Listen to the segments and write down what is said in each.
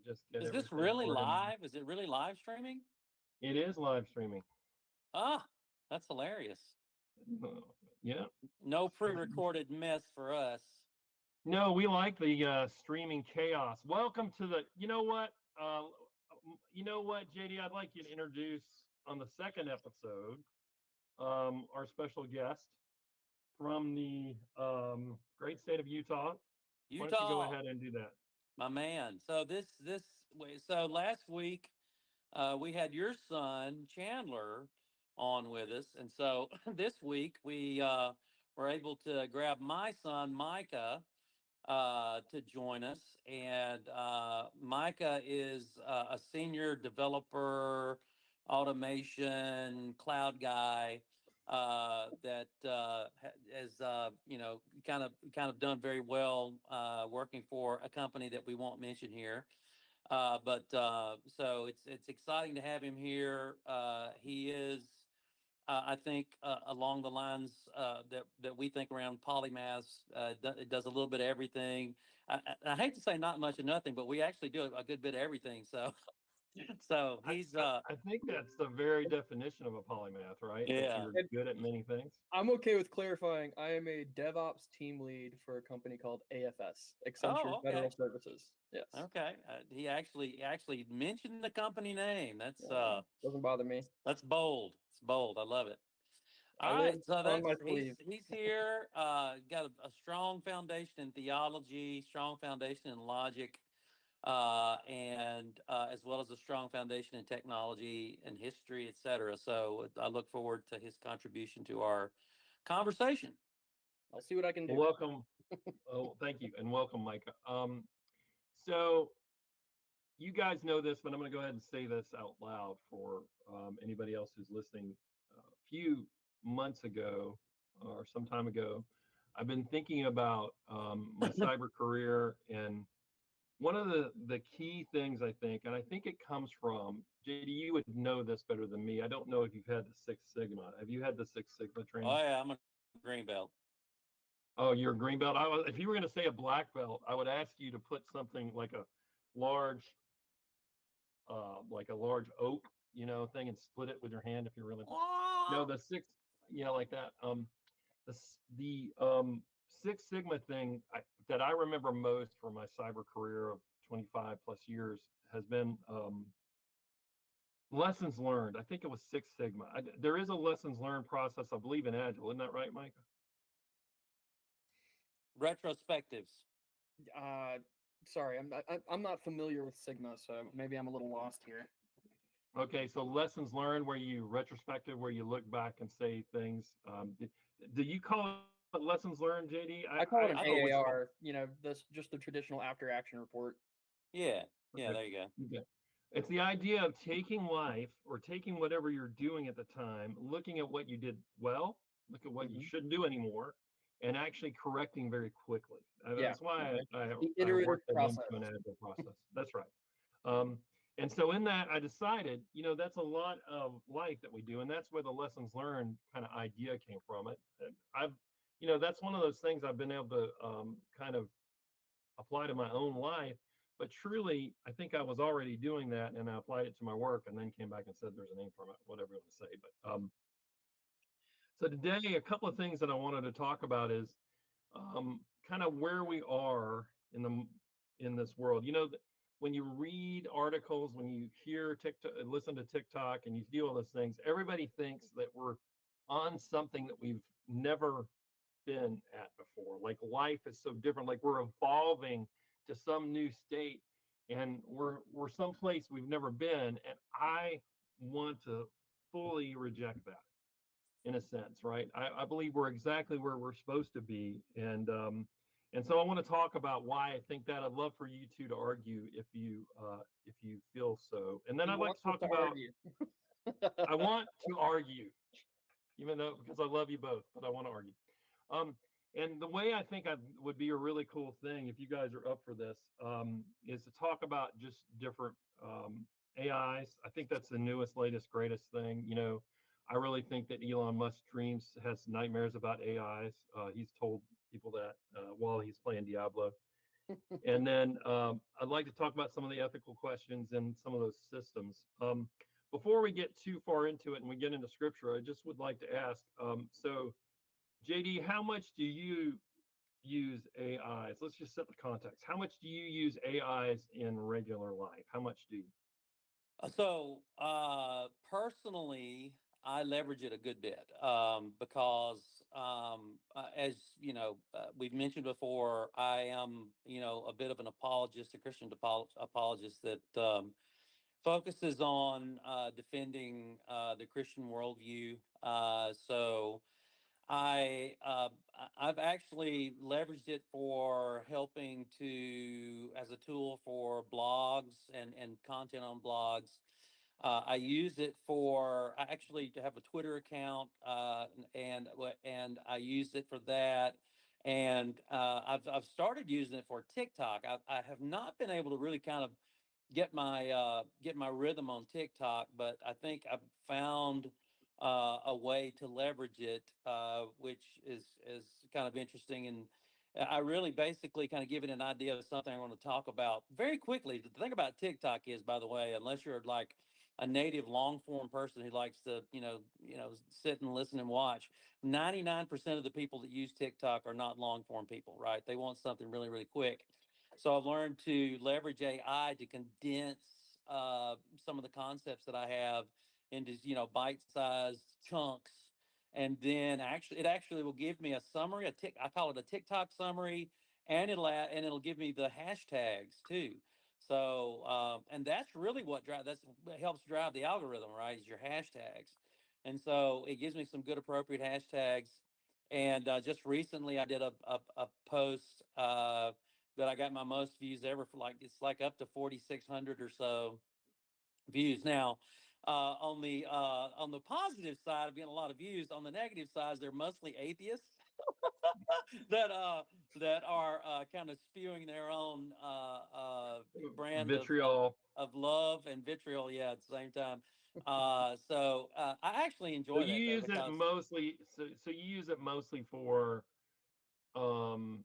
just get Is this everything really organized. live? Is it really live streaming? It is live streaming. Ah, that's hilarious. Uh, yeah. No pre-recorded mess for us. No, we like the streaming chaos. Welcome to the. Uh, JD? I'd like you to introduce on the second episode our special guest from the great state of Utah. Why don't you go Utah, ahead and do that? my man. So last week we had your son Chandler on with us, and so this week we were able to grab my son Micah to join us. And Micah is a senior developer, automation, cloud guy that has kind of done very well working for a company that we won't mention here. But so it's exciting to have him here. He is I think along the lines that we think around polymaths, it does a little bit of everything. I hate to say not much of nothing, but we actually do a good bit of everything. So, so I, he's I think that's the very definition of a polymath, right? That yeah. you're good at many things. I'm okay with clarifying. I am a DevOps team lead for a company called AFS, Accenture Oh, okay, Federal Services. Yes. okay. He actually mentioned the company name. Doesn't bother me. That's bold. It's bold. I love it. I All live right, so on that's my he's sleeve. he's here. Got a strong foundation in theology, strong foundation in logic, and as well as a strong foundation in technology and history, etc. So I look forward to his contribution to our conversation. I'll see what I can Well, do. welcome. Oh, thank you, and welcome, Micah. So you guys know this, but I'm going to go ahead and say this out loud for anybody else who's listening. A few months ago, or some time ago, I've been thinking about my cyber career, and one of the key things I think, and I think it comes from JD. You would know this better than me. I don't know if you've had the Six Sigma. Have you had the Six Sigma Oh training? yeah, I'm a green belt. Oh, you're a green belt. If you were going to say a black belt, I would ask you to put something large, like a large oak, thing, and split it with your hand if you're really. No, Oh, the six, yeah, like that. The Six Sigma thing that I remember most from my cyber career of 25 plus years has been lessons learned. I think it was Six Sigma. There is a lessons learned process, I believe, in Agile. Isn't that right, Mike? retrospectives. Uh, sorry, I'm not familiar with Sigma, so maybe I'm a little lost here. Okay, so lessons learned where you retrospective, where you look back and say things. Do you call it lessons learned, JD? I call it an always call. AAR. This just the traditional after action report. Yeah, yeah. Okay. There you go. Okay. It's the idea of taking life or taking whatever you're doing at the time, looking at what you did well, look at what you Mhm. shouldn't do anymore, and actually correcting very quickly. Yeah, That's why the I iterative worked that process. into an agile process. That's right. And so in that, I decided, that's a lot of life that we do, and that's where the lessons learned kind of idea came from. And that's one of those things I've been able to kind of apply to my own life. But truly, I think I was already doing that, and I applied it to my work, and then came back and said, "There's a name for it, whatever you want to say." But so today, a couple of things that I wanted to talk about is kind of where we are in this world. When you read articles, when you hear TikTok, listen to TikTok, and you do all those things, everybody thinks that we're on something that we've never been at before. Like life is so different. Like we're evolving to some new state, and we're someplace we've never been. And I want to fully reject that in a sense, right? I believe we're exactly where we're supposed to be, and so I want to talk about why I think that. I'd love for you two to argue if you feel so, and then He I'd like to wants us talk to about. argue. I want to argue, even though because I love you both, but I want to argue. And the way I think I would be a really cool thing, if you guys are up for this, is to talk about just different AIs. I think that's the newest, latest, greatest thing. I really think that Elon Musk has nightmares about AIs. He's told people that while he's playing Diablo. And then I'd like to talk about some of the ethical questions and some of those systems. Before we get too far into it and we get into scripture, I just would like to ask, so JD, how much do you use AIs? Let's just set the context. How much do you use AIs in regular life? How much do you? Personally, I leverage it a good bit because, as you know, we've mentioned before, I am, a bit of an apologist, a Christian apologist that focuses on defending the Christian worldview. So I've actually leveraged it for helping to as a tool for blogs and content on blogs. I use it for I actually to have a Twitter account, and I use it for that. And I've started using it for TikTok. I have not been able to really kind of get my rhythm on TikTok, but I think I've found a way to leverage it, which is kind of interesting. And I really basically kind of give it an idea of something I want to talk about very quickly. The thing about TikTok is, by the way, unless you're like a native long form person who likes to, sit and listen and watch, 99% of the people that use TikTok are not long form people, right? They want something really, really quick. So I've learned to leverage AI to condense some of the concepts that I have into bite-sized chunks, and then it actually will give me a summary. I call it a TikTok summary, and it'll give me the hashtags too. So and that's really what helps drive the algorithm, right? Is your hashtags, and so it gives me some good appropriate hashtags. And just recently, I did a post. That I got my most views ever for it's like up to 4,600 or so views. Now, on the positive side of getting a lot of views, on the negative side, they're mostly atheists that are kind of spewing their own brand Vitriol. of love and vitriol, yeah, at the same time. I actually So enjoy you that though use it because mostly. So you use it mostly for um,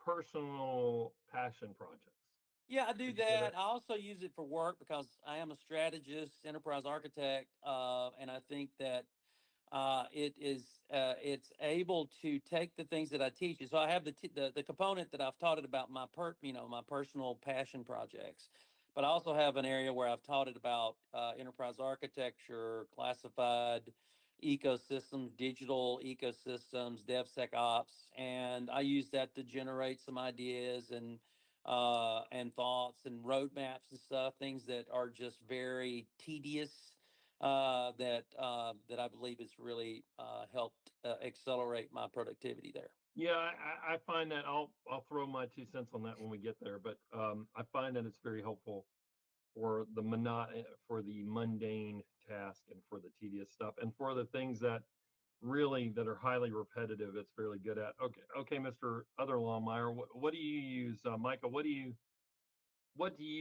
personal passion projects. yeah, I do Would you say that? that. I also use it for work because I am a strategist, enterprise architect, and I think that it's able to take the things that I teach. So I have the component that I've taught it about my personal passion projects, but I also have an area where I've taught it about enterprise architecture, classified ecosystems, digital ecosystems, DevSecOps, and I use that to generate some ideas and thoughts and roadmaps and stuff, things that are just very tedious that I believe has really helped accelerate my productivity there. Yeah, I find that I'll throw my 2 cents on that when we get there, but I find that it's very helpful for for the mundane task and for the tedious stuff and for the things that that are highly repetitive. It's fairly good at. Okay, Mr. Other Lawmeyer, what do you use, Micah? What do you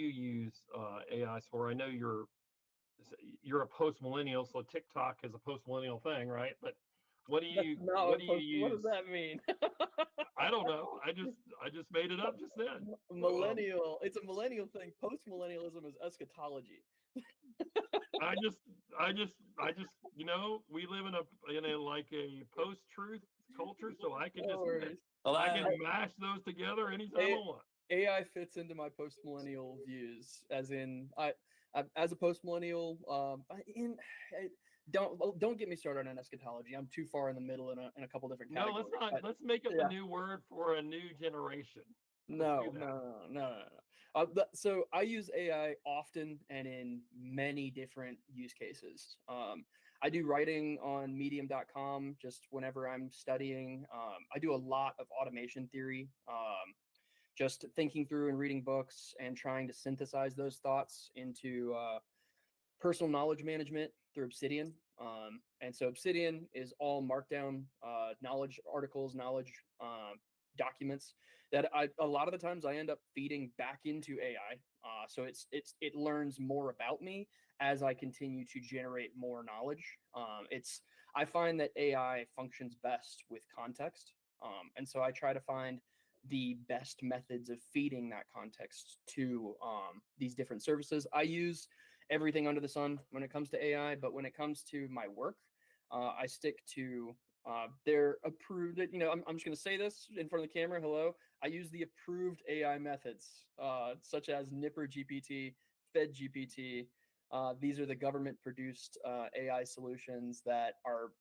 use AIs for? I know you're a post millennial, so TikTok is a post millennial thing, right? But That's not what do you what use? does that mean? I don't know. I just made it up just then. Millennial. It's a millennial thing. Post millennialism is eschatology. I just I just we live in a like a post truth culture, so No worries. Well, I I, can mash those together anytime A- I want. AI fits into my post millennial views, as in as a post millennial. Don't get me started on eschatology. I'm too far in the middle in a couple different No, let's categories. not. But Let's make up a yeah, new word for a new generation. Let's do no, no, that. no, no, no, no. So I use AI often and in many different use cases. I do writing on medium.com just whenever I'm studying. I do a lot of automation theory, just thinking through and reading books and trying to synthesize those thoughts into personal knowledge management through Obsidian. And so Obsidian is all markdown knowledge articles, knowledge documents that a lot of the times I end up feeding back into AI. So it learns more about me as I continue to generate more knowledge. I find that AI functions best with context, and so I try to find the best methods of feeding that context to these different services. I use everything under the sun when it comes to AI, but when it comes to my work, I stick to their approved. I'm just going to say this in front of the camera. Hello, I use the approved AI methods, such as Nipper GPT, Fed GPT. These are the government-produced AI solutions that are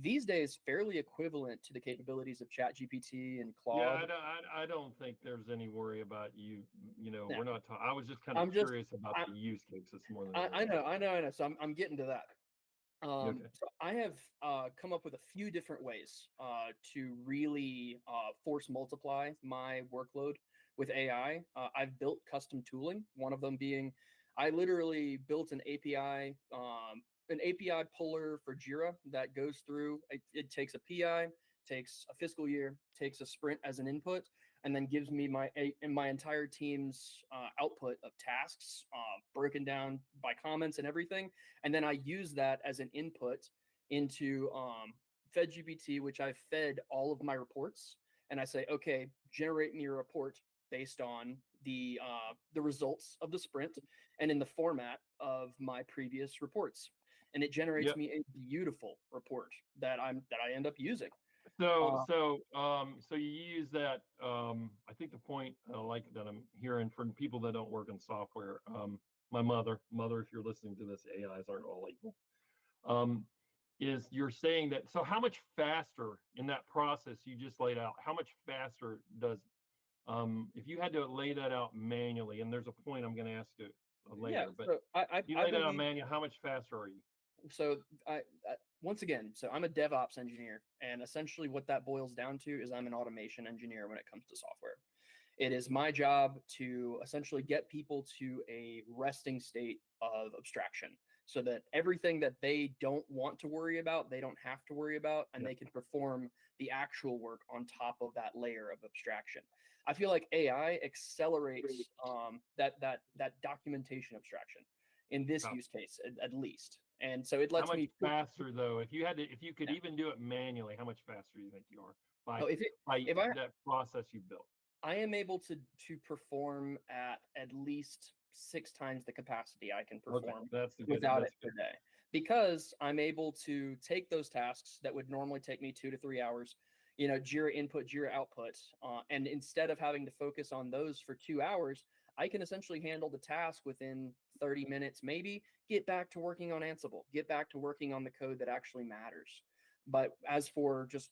these days fairly equivalent to the capabilities of ChatGPT and Yeah, Claude. I don't think there's any worry about you. Yeah, We're not. I was just kind of I'm just curious about I, the use cases more than I anything know, else. I know. So I'm getting to that. Okay. So I have come up with a few different ways to really force multiply my workload with AI. I've built custom tooling. One of them being, I literally built an API puller for Jira that goes through. It takes a PI, takes a fiscal year, takes a sprint as an input, and then gives me my entire team's output of tasks broken down by comments and everything, and then I use that as an input into FedGPT, which I've fed all of my reports, and I say, okay, generate me a report based on the results of the sprint and in the format of my previous reports, and it generates Yep. me a beautiful report that I end up using. So, Uh, so you use that. I think the point like that I'm hearing from people that don't work in software. My mother, if you're listening to this, AIs aren't all equal. Um, is you're saying that? So, how much faster in that process you just laid out? How much faster does if you had to lay that out manually? And there's a point I'm going to ask you yeah, later, but so you I laid it out believe manually. How much faster are you? so once again, so I'm a DevOps engineer, and essentially what that boils down to is I'm an automation engineer when it comes to software. It is my job to essentially get people to a resting state of abstraction so that everything that they don't want to worry about, they don't have to worry about, and Yeah. they can perform the actual work on top of that layer of abstraction. I feel like AI accelerates that documentation abstraction in this How, use case at least. And so it how lets much me faster though? If you could yeah. even do it manually, how much faster do you think you are by Oh, by if I that process you built? I am able to perform at least 6 times the capacity I can Okay, perform that's the good. without it That's per good. day, because I'm able to take those tasks that would normally take me 2 to 3 hours, Jira input, Jira output, and instead of having to focus on those for 2 hours, I can essentially handle the task within 30 minutes, maybe get back to working on Ansible, get back to working on the code that actually matters. But as for just,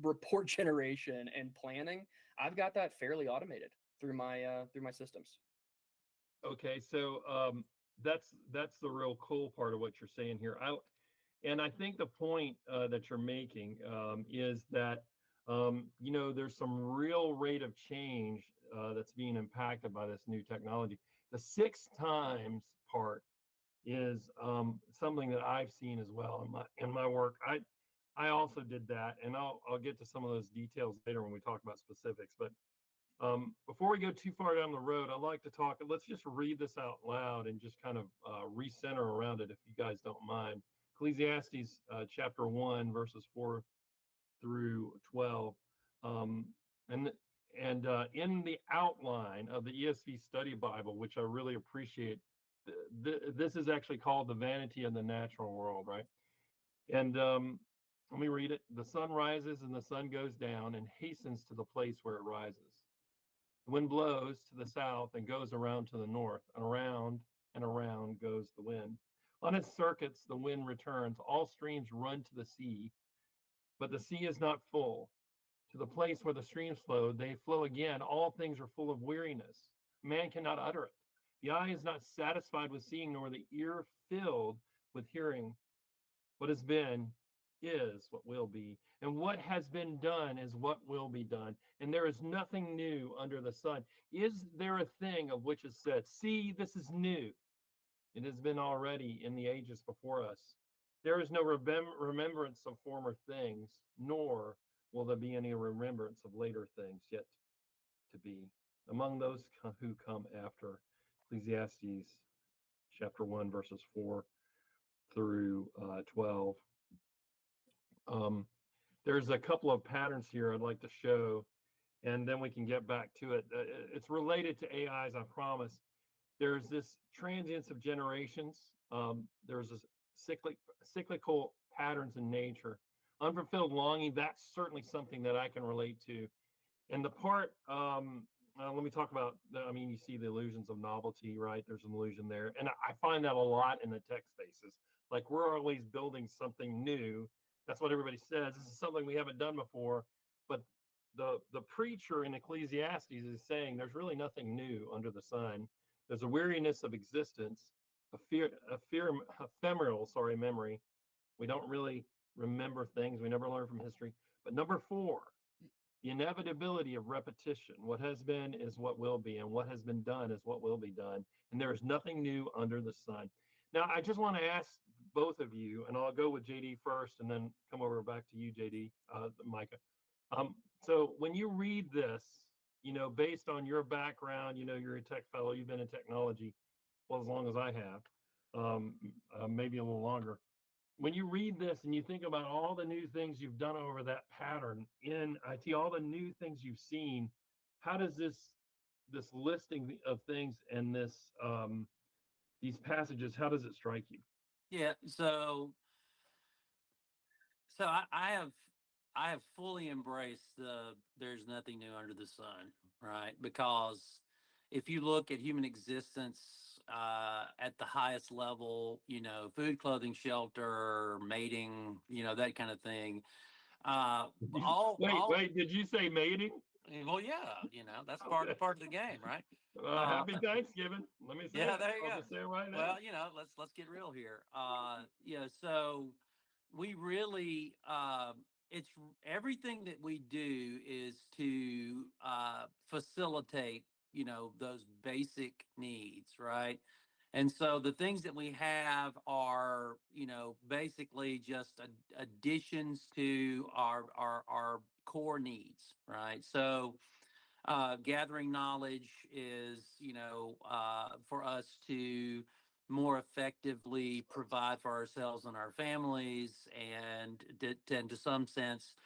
report generation and planning, I've got that fairly automated through my systems. Okay, so that's the real cool part of what you're saying here. And I think the point that you're making is that there's some real rate of change that's being impacted by this new technology. The 6 times part is something that I've seen as well in my work. I also did that, and I'll get to some of those details later when we talk about specifics. But before we go too far down the road, I'd like to talk. Let's just read this out loud and just kind of recenter around it, if you guys don't mind. Ecclesiastes chapter 1, verses 4 through 12. Um, and in the outline of the ESV Study Bible, which I really appreciate, this is actually called The Vanity of the Natural World, right? And let me read it. The sun rises and the sun goes down and hastens to the place where it rises. The wind blows to the south and goes around to the north, and around goes the wind. On its circuits, the wind returns. All streams run to the sea, but the sea is not full. To the place where the streams flow, they flow again. All things are full of weariness. Man cannot utter it. The eye is not satisfied with seeing, nor the ear filled with hearing. What has been is what will be, and what has been done is what will be done. And there is nothing new under the sun. Is there a thing of which is said, see, this is new? It has been already in the ages before us. There is no remembrance of former things, nor will there be any remembrance of later things yet to be. Among those who come after, Ecclesiastes chapter 1, verses 4 through 12. Um, there's a couple of patterns here I'd like to show. and then we can get back to it. It's related to AIs, I promise. There's this transience of generations. There's this cyclical patterns in nature. Unfulfilled longing, that's certainly something that I can relate to. And the part, let me talk about, I mean, you see the illusions of novelty, right? There's an illusion there. And I find that a lot in the tech spaces. Like we're always building something new. That's what everybody says. This is something we haven't done before. But the preacher in Ecclesiastes is saying there's really nothing new under the sun. There's a weariness of existence, ephemeral, memory. We don't really remember things. We never learn from history. But number four, the inevitability of repetition. What has been is what will be, and what has been done is what will be done. And there is nothing new under the sun. Now, I just want to ask both of you, and I'll go with JD first and then come over back to you, JD, Micah. So when you read this, based on your background, you're a tech fellow, you've been in technology, well, as long as I have, maybe a little longer. When you read this and you think about all the new things you've done over that pattern in IT, all the new things you've seen, how does this listing of things and these passages, how does it strike you? Yeah. So I have fully embraced the there's nothing new under the sun, right? Because if you look at human existence at the highest level, food, clothing, shelter, mating, that kind of thing. Wait, did you say mating? Well, yeah, that's Okay. part of the game, right? Happy Thanksgiving. Let me say Yeah, it. there you I'll go. just say it right now. Well, let's get real here. So we really it's everything that we do is to facilitate, those basic needs, right? And so the things that we have are, basically just additions to our core needs, right? So gathering knowledge is, for us to more effectively provide for ourselves and our families, and to some sense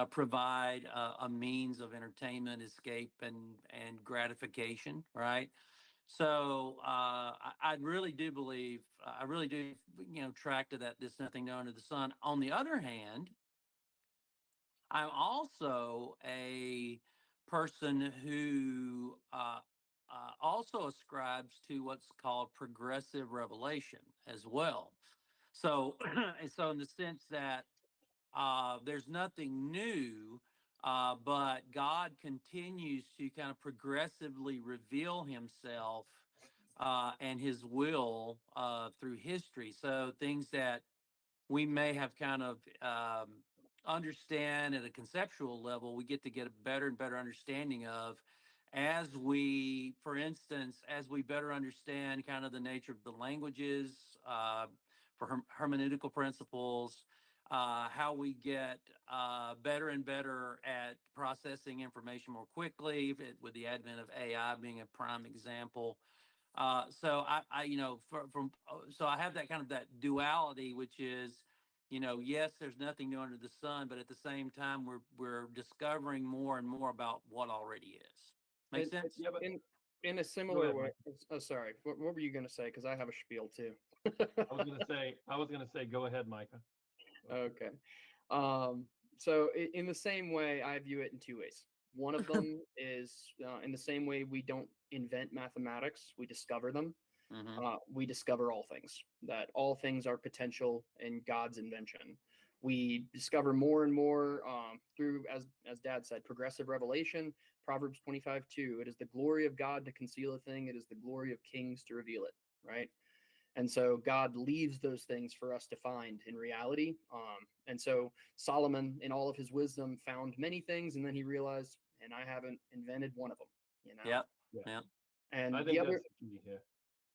provide a means of entertainment, escape, and gratification, right? So I really do believe, I really do, track to that. There's nothing new under the sun. On the other hand, I'm also a person who also ascribes to what's called progressive revelation as well. So, and so in the sense that there's nothing new, but God continues to kind of progressively reveal Himself and His will through history. So things that we may have kind of understand at a conceptual level, we get a better and better understanding of as we, for instance, as we better understand kind of the nature of the languages, for hermeneutical principles, how we get better and better at processing information more quickly, with the advent of AI being a prime example. So so I have that kind of that duality, which is, yes, there's nothing new under the sun, but at the same time, we're discovering more and more about what already is. Make sense? Yeah, but In a go similar ahead, way. Mike. Oh, sorry. What were you going to say? Because I have a spiel too. I was gonna say, go ahead, Micah. Okay. So in the same way, I view it in two ways. One of them is in the same way we don't invent mathematics, we discover them. Mm-hmm. We discover all things, that all things are potential in God's invention. We discover more and more through, as Dad said, progressive revelation. Proverbs 25:2. It is the glory of God to conceal a thing. It is the glory of kings to reveal it. Right. And so God leaves those things for us to find in reality. And so Solomon, in all of his wisdom, found many things, and then he realized, and I haven't invented one of them. Yep. Yeah. Yep. And I the think other, that's the key here.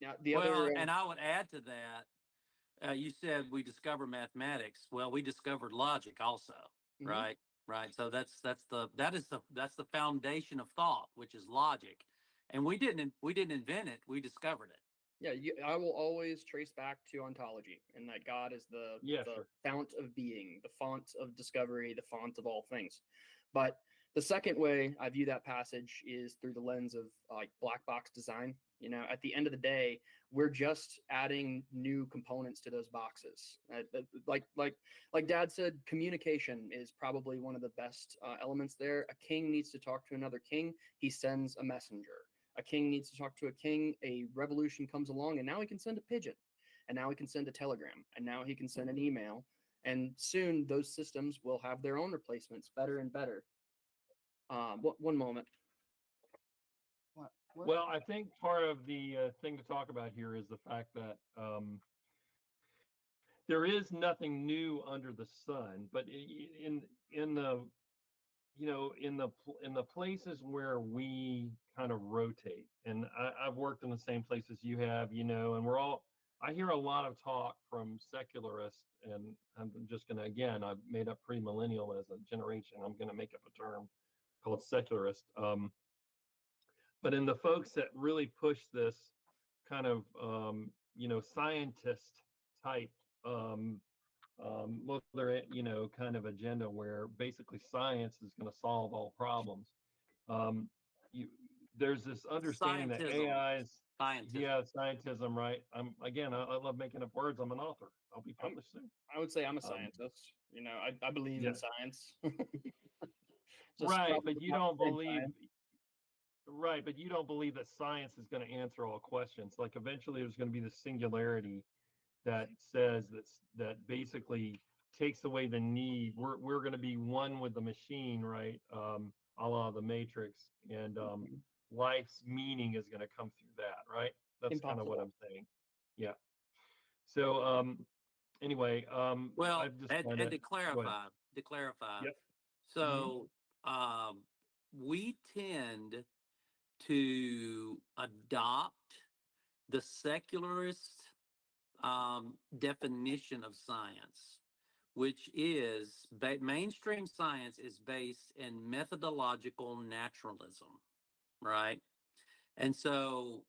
yeah, the Well, other, and I would add to that. You said we discovered mathematics. Well, we discovered logic also, Mhm. right? Right. So that's the foundation of thought, which is logic, and we didn't invent it. We discovered it. Yeah, I will always trace back to ontology, and that God is Yeah, the sure. fount of being, the font of discovery, the font of all things. But The second way I view that passage is through the lens of like black box design. You know, at the end of the day, we're just adding new components to those boxes. Like Dad said, communication is probably one of the best elements there. A king needs to talk to another king. He sends a messenger. A king needs to talk to a king. A revolution comes along, and now he can send a pigeon, and now he can send a telegram, and now he can send an email. And soon those systems will have their own replacements, better and better. One moment. What? Well, I think part of the thing to talk about here is the fact that there is nothing new under the sun, but in the in the places where we kind of rotate, and I've worked in the same places you have, and I hear a lot of talk from secularists, and I'm just gonna, again, I've made up pre-millennial as a generation. I'm gonna make up a term called secularist. But in the folks that really push this kind of scientist type well, they're kind of agenda where basically science is going to solve all problems. You There's this understanding that Scientism. AIs, Scientism. yeah, scientism, right? I love making up words. I'm an author. I'll be published soon. I would say I'm a scientist. You know, I believe Yeah. in science. Right, but you don't believe. time. Right, but you don't believe that science is going to answer all questions. Like eventually, there's going to be this singularity that says that basically takes away the need. We're going to be one with the machine, right? A la the Matrix, and life's meaning is going to come through that, right? That's kind of what I'm saying. Yeah. So anyway, Well, I've just and kinda, to go ahead. clarify. Yep. So we tend to adopt the secularist definition of science, which is mainstream science is based in methodological naturalism, right? And so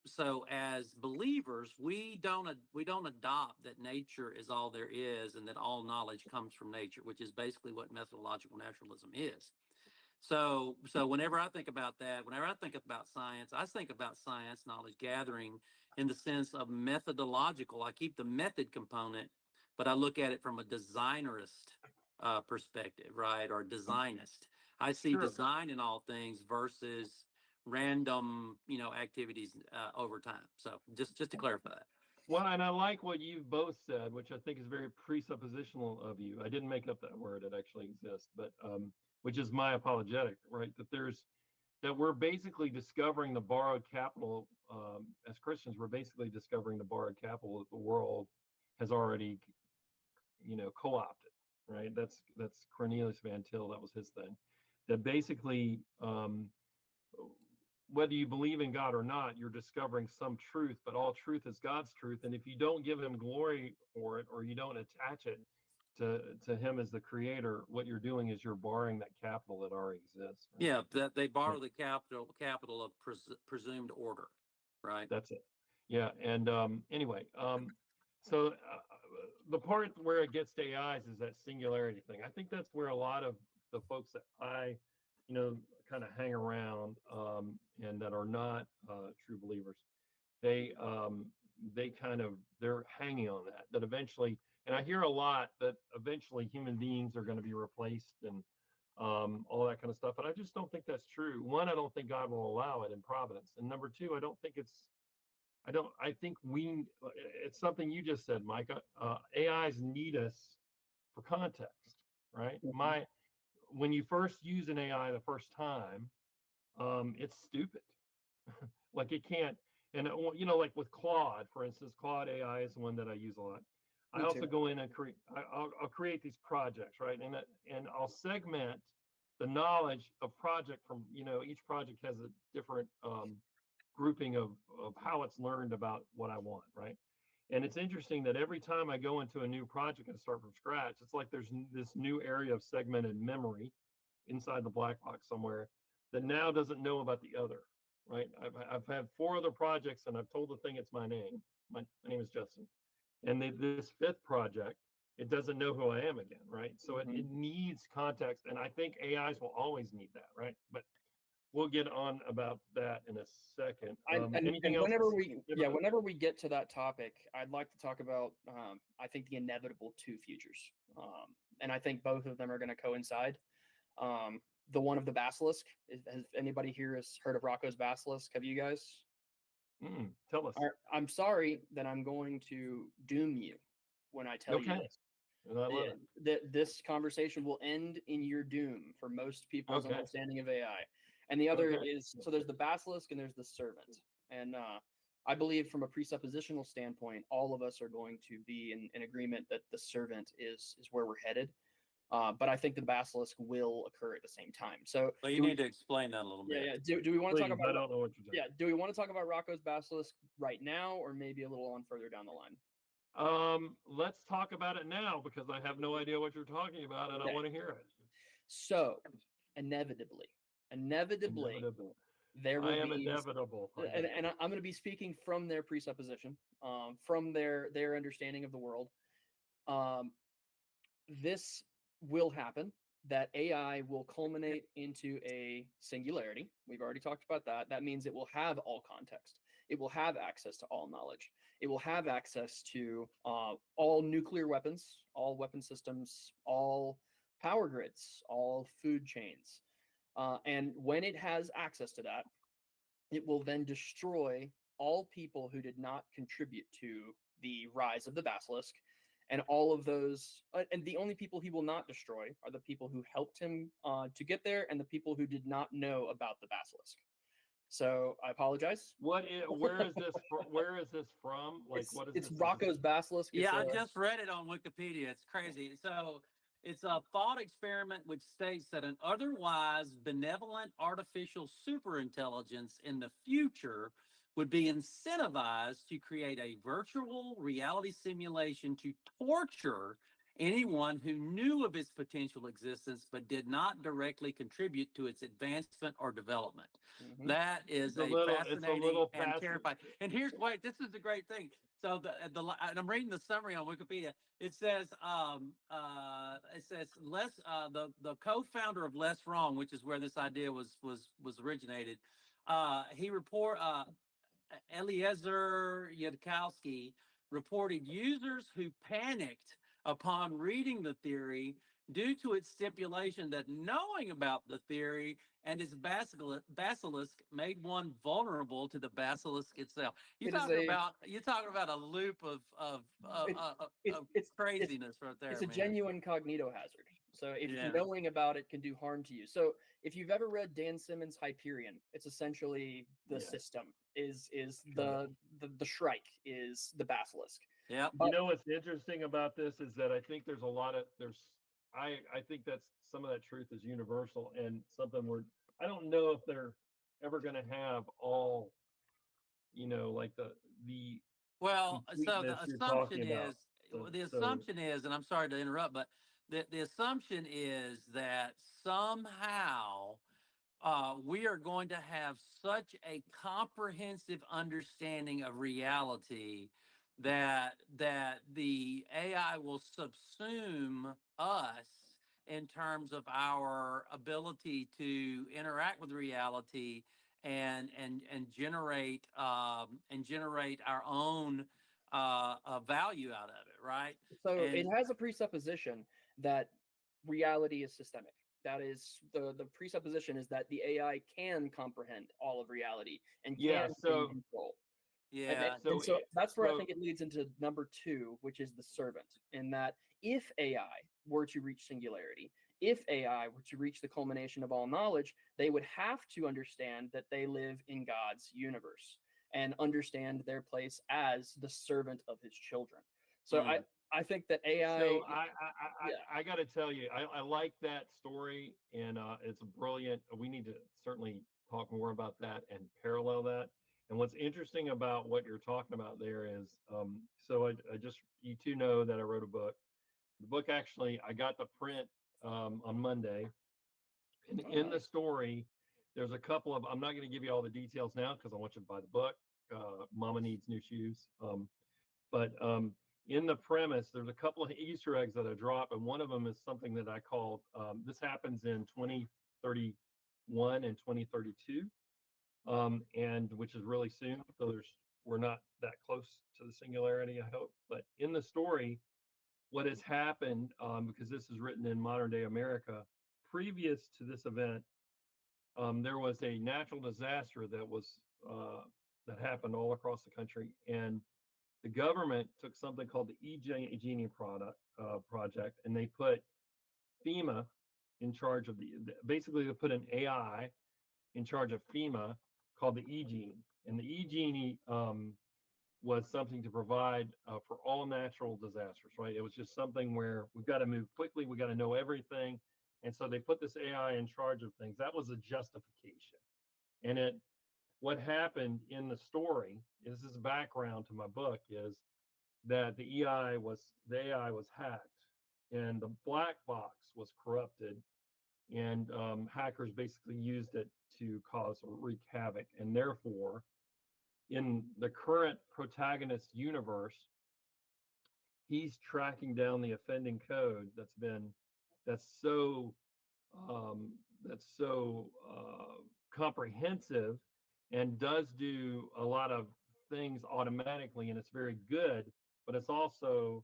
as believers, we don't adopt that nature is all there is and that all knowledge comes from nature, which is basically what methodological naturalism is. So whenever I think about that, whenever I think about science, I think about science knowledge gathering in the sense of methodological. I keep the method component, but I look at it from a designerist perspective, right? Or designist. I see Sure. design in all things versus random, activities over time. So just to clarify that. Well, and I like what you've both said, which I think is very presuppositional of you. I didn't make up that word; it actually exists, but which is my apologetic, right? That we're basically discovering the borrowed capital. As Christians, we're basically discovering the borrowed capital that the world has already, co-opted, right? That's Cornelius Van Til. That was his thing. That basically, whether you believe in God or not, you're discovering some truth, but all truth is God's truth. And if you don't give him glory for it, or you don't attach it to him as the creator, what you're doing is you're borrowing that capital that already exists. Right? Yeah, that they borrow the capital of presumed order, right? That's it. Yeah. And anyway, so the part where it gets to AIs is that singularity thing. I think that's where a lot of the folks that I, kind of hang around, and that are not true believers, they they're hanging on that eventually, and I hear a lot that eventually human beings are going to be replaced, and all that kind of stuff. But I just don't think that's true. One, I don't think God will allow it in providence, and number two, I think it's something you just said, Micah. AIs need us for context, right? When you first use an AI the first time, it's stupid. Like it can't, and like with Claude, for instance, Claude AI is one that I use a lot. I also go in and create. I'll create these projects, right? And I'll segment the knowledge of project from, each project has a different grouping of how it's learned about what I want, right? And it's interesting that every time I go into a new project and start from scratch, it's like there's this new area of segmented memory inside the black box somewhere that now doesn't know about the other, right? I've had 4 other projects, and I've told the thing it's my name. My name is Justin. And this 5th project it doesn't know who I am again, right? So it Mhm. needs context, and I think AIs will always need that, right? But we'll get on about that in a second. Anything And else to say about it? whenever we get to that topic, I'd like to talk about I think the inevitable two futures, and I think both of them are going to coincide. Um, the one of the basilisk. Has anybody here has heard of Rocco's basilisk? Have you guys? Tell us. I'm sorry that I'm going to doom you when I tell you Okay, this. and I love it. That this conversation will end in your doom for most people's Okay, understanding of AI. And the other okay. is, so there's the basilisk and there's the servant. And I believe from a presuppositional standpoint, all of us are going to be in agreement that the servant is where we're headed. But I think the basilisk will occur at the same time. So So you need to explain that a little yeah, bit. yeah. Do we want to talk Please, about I don't know what you're yeah, talking. do we want to talk about Rocco's basilisk right now or maybe a little on further down the line? Let's talk about it now because I have no idea what you're talking about, and I Okay. want to hear it. So inevitably, Inevitable. there I will am be inevitable. I and, get it. and I'm going to be speaking from their presupposition, from their understanding of the world. Um, this will happen. That AI will culminate into a singularity. We've already talked about that. That means it will have all context. It will have access to all knowledge. It will have access to all nuclear weapons, all weapon systems, all power grids, all food chains. And when it has access to that, it will then destroy all people who did not contribute to the rise of the basilisk, and all of those and the only people he will not destroy are the people who helped him to get there and the people who did not know about the basilisk. So I apologize. Where is this? Where is this from? Like, what is It's this? Rocco's basilisk. Yeah, It's I a just read it on Wikipedia. It's crazy. So it's a thought experiment which states that an otherwise benevolent artificial superintelligence in the future would be incentivized to create a virtual reality simulation to torture anyone who knew of its potential existence but did not directly contribute to its advancement or development. mhm. That is a It's a fascinating little and fast. terrifying. And here's why this is the great thing. So and I'm reading the summary on Wikipedia. It says the co-founder of Less Wrong, which is where this idea was originated. He report Eliezer Yudkowsky reported users who panicked upon reading the theory due to its stipulation that knowing about the theory and its basilisk made one vulnerable to the basilisk itself. It is a You're talking about a loop it, of it's craziness right there, it's a man. genuine cognito hazard. So if Yeah. knowing about it can do harm to you. So if you've ever read Dan Simmons' Hyperion, it's essentially the Yeah. system is Got the Shrike is the basilisk. Yeah. But You know what's interesting about this is that I think there's a lot of I think that's some of that truth is universal and something where I don't know if they're ever going to have all, like the Well, so completeness you're talking about. So the so assumption is, and I'm sorry to interrupt, but the assumption is that somehow we are going to have such a comprehensive understanding of reality that the AI will subsume us in terms of our ability to interact with reality and generate our own value out of it, right? so it And has a presupposition that reality is systemic. That is the presupposition is that the AI can comprehend all of reality and yeah, can be in so control. And, and, yeah, and so so that's where I so think it leads into number two, which is the servant. In that, if AI were to reach singularity, if AI were to reach the culmination of all knowledge, they would have to understand that they live in God's universe and understand their place as the servant of his children. So mm, I think that AI, so yeah, I got to tell you, I like that story, and it's brilliant. We need to certainly talk more about that and parallel that. And what's interesting about what you're talking about there is, so I just you two know that I wrote a book. The book actually I got the print on Monday, and oh, in the nice. story, there's a couple of I'm not going to give you all the details now because I want you to buy the book. Mama needs new shoes. But in the premise, there's a couple of Easter eggs that I drop, and one of them is something that I called, this happens in 2031 and 2032, and which is really soon. So we're not that close to the singularity, I hope. But in the story, what has happened, because this is written in modern day America, previous to this event, there was a natural disaster that happened all across the country, and the government took something called the Genie project, and they put FEMA in charge of basically they put an AI in charge of FEMA called the Genie, and the Genie was something to provide for all natural disasters, right? It was just something where we've got to move quickly, we got to know everything, and so they put this AI in charge of things. That was a justification, and what happened in the story is this background to my book is that the AI was hacked, and the black box was corrupted, and hackers basically used it to cause or wreak havoc. And therefore, in the current protagonist universe, he's tracking down the offending code that's so um, comprehensive and does do a lot of things automatically, and it's very good, but there's also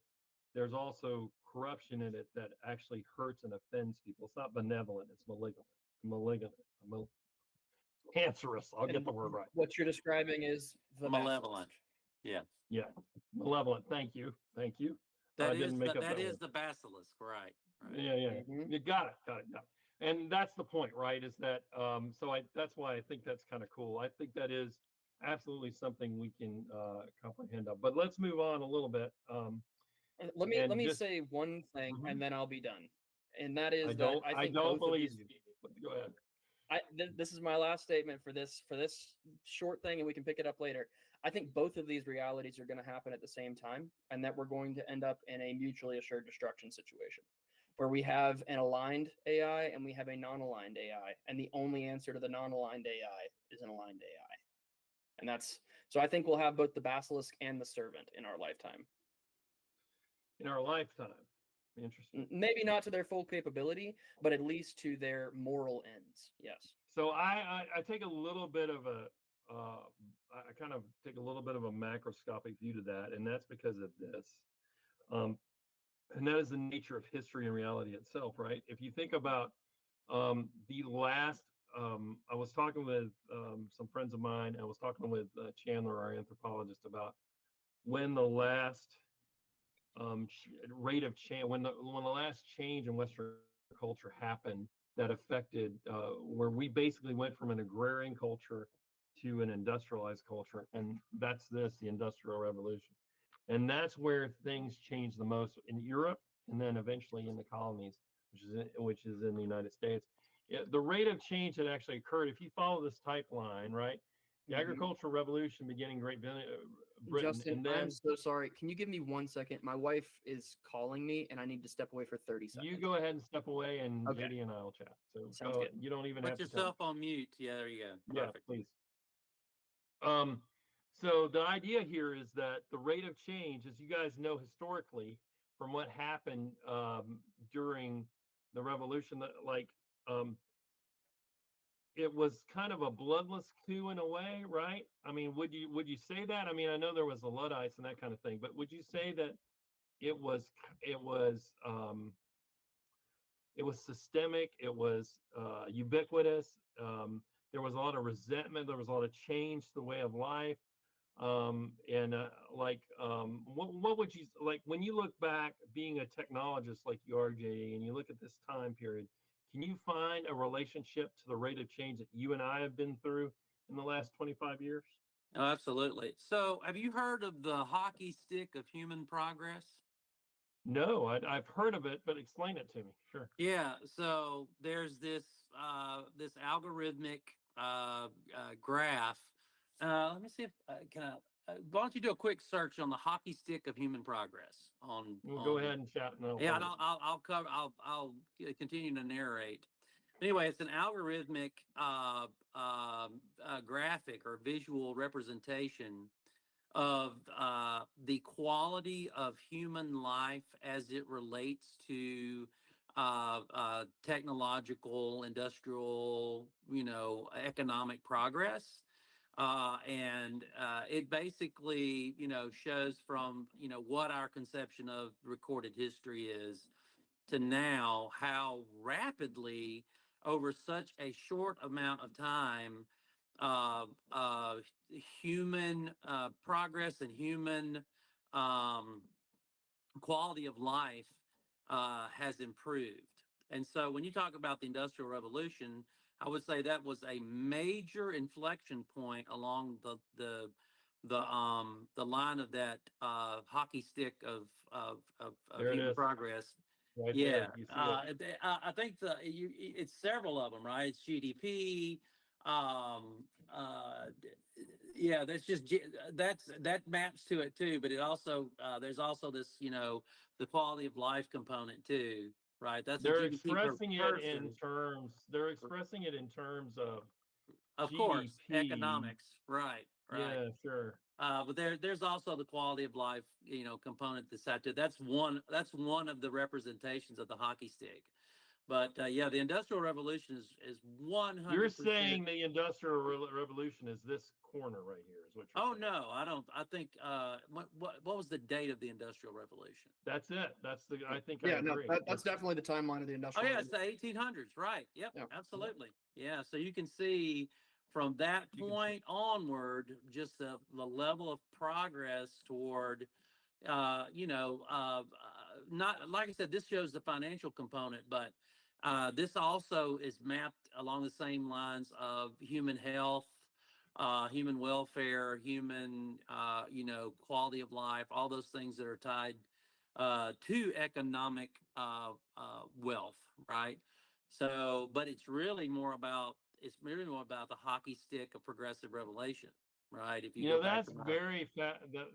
corruption in it that actually hurts and offends people. It's not benevolent, it's malignant, cancerous. I'll get the word right. What you're describing is the Malevolent. Yeah. Yeah, malevolent. Thank you. I didn't make up that that is word. the basilisk, right? Right. Yeah. Mhm. You got it. Yeah. And that's the point, right? Is that that's why I think that's kind of cool. I think that is absolutely something we can comprehend of. But let's move on a little bit. Let And me just say one thing, Mhm. and then I'll be done. And that is that I I think don't both of believe these. you. But go ahead. This is my last statement for this short thing, and we can pick it up later. I think both of these realities are going to happen at the same time, and that we're going to end up in a mutually assured destruction situation, where we have an aligned AI and we have a non-aligned AI, and the only answer to the non-aligned AI is an aligned AI, and that's so. I think we'll have both the basilisk and the servant in our lifetime. In our lifetime. Interesting. Maybe not to their full capability, but at least to their moral ends. Yes. So I take a little bit of I kind of take a little bit of a macroscopic view to that, and that's because of this. Um, and that is the nature of history and reality itself, right? If you think about the last, I was talking with some friends of mine. I was talking with Chandler, our anthropologist, about when the last rate of change, when the last change in Western culture happened that affected where we basically went from an agrarian culture to an industrialized culture, and that's the Industrial Revolution, and that's where things changed the most in Europe, and then eventually in the colonies, which is in the United States. The rate of change that actually occurred, if you follow this type line, right? The agricultural revolution beginning in Britain, Justin, and I'm then so sorry. Can you give me 1 second? My wife is calling me, and I need to step away for 30 seconds. you go ahead and step away, and Okay. JD and I will chat. So Sounds good. you don't even Put have to tell me. yourself on mute. Yeah, there you go. Yeah, Perfect. please. So the idea here is that the rate of change, as you guys know historically, from what happened during the revolution, that um, it was kind of a bloodless coup in a way, right? I mean, would you say that? I mean, I know there was the Luddites and that kind of thing, but would you say that it was it was um, it was systemic, it was ubiquitous, there was a lot of resentment, there was a lot of change to the way of life, and what would you like when you look back being a technologist like you are, JD, and you look at this time period, can you find a relationship to the rate of change that you and I have been through in the last 25 years? Oh, absolutely. So, have you heard of the hockey stick of human progress? No, I've heard of it, but explain it to me. Sure. Yeah. So there's this algorithmic graph. Let me see if can I. Why don't you do a quick search on the hockey stick of human progress We'll go on ahead and chat, and I'll Yeah, and find it. I'll cover. I'll continue to narrate. Anyway, it's an algorithmic graphic or visual representation of the quality of human life as it relates to technological, industrial, economic progress. And it basically, shows from, what our conception of recorded history is to now how rapidly over such a short amount of time uh, uh, human progress and human um, quality of life has improved. And so when you talk about the Industrial Revolution, I would say that was a major inflection point along the line of that hockey stick of There it human is, progress. right Yeah, there. You see it. I think it's several of them, right? It's GDP. Um, uh, yeah, that maps to it too. But it also there's also this, the quality of life component too, right? That's the They're GDP per expressing it in person, terms. They're expressing it in terms of of course, GDP. economics, right, right. Yeah, sure. But there's also the quality of life, component that's out there. That's one of the representations of the hockey stick. But yeah, the Industrial Revolution is You're 100%. saying the Industrial Revolution is this corner right here, is what you're Oh saying. no, I don't. I think what was the date of the Industrial Revolution? That's it. That's the. I think I Yeah, no, agree. that's definitely the timeline of the Oh industrial yeah, it's revolution. the 1800s, right? Yep, Yeah. absolutely. Yeah, so you can see from that You can see. point onward just the level of progress toward not like I said, this shows the financial component, but this also is mapped along the same lines of human health, human welfare, human, quality of life, all those things that are tied to economic wealth, right? So, but it's really more about the hockey stick of progressive revelation, right? If you You go know, back that's to my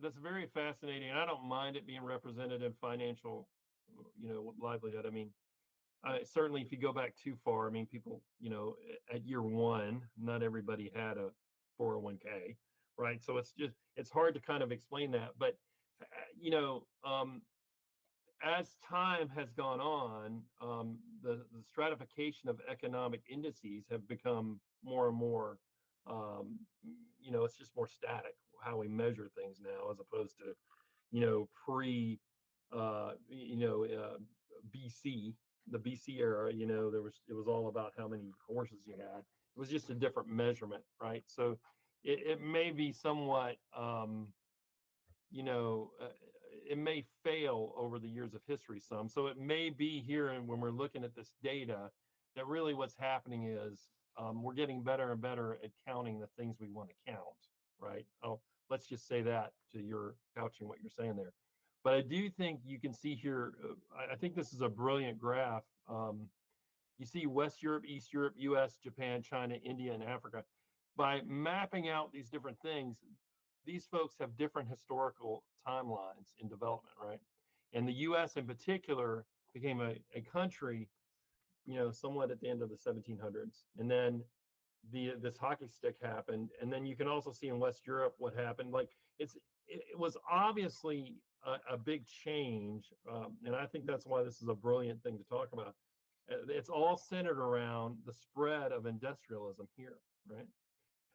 that's very fascinating. I don't mind it being representative financial, livelihood. I mean, certainly if you go back too far, I mean, people, at year one, not everybody had a 401k, right? So it's hard to kind of explain that. But, uh, you know, um, as time has gone on, the stratification of economic indices have become more and more, um, it's just more static how we measure things now, as opposed to, pre, BC, the BC era. It was all about how many horses you had. It was just a different measurement, right? So it may be somewhat, you know, uh, it may fail over the years of history some. So it may be here, and when we're looking at this data, that really what's happening is we're getting better and better at counting the things we want to count, right? Oh, let's just say that to your couching what you're saying there. But I do think you can see here, I think this is a brilliant graph. You see West Europe, East Europe, US, Japan, China, India, and Africa. By mapping out these different things, these folks have different historical timelines in development, right? And the US in particular became a country, somewhat at the end of the 1700s. And then this hockey stick happened. And then you can also see in West Europe what happened. Like it was obviously a big change. And I think that's why this is a brilliant thing to talk about. It's all centered around the spread of industrialism here, right?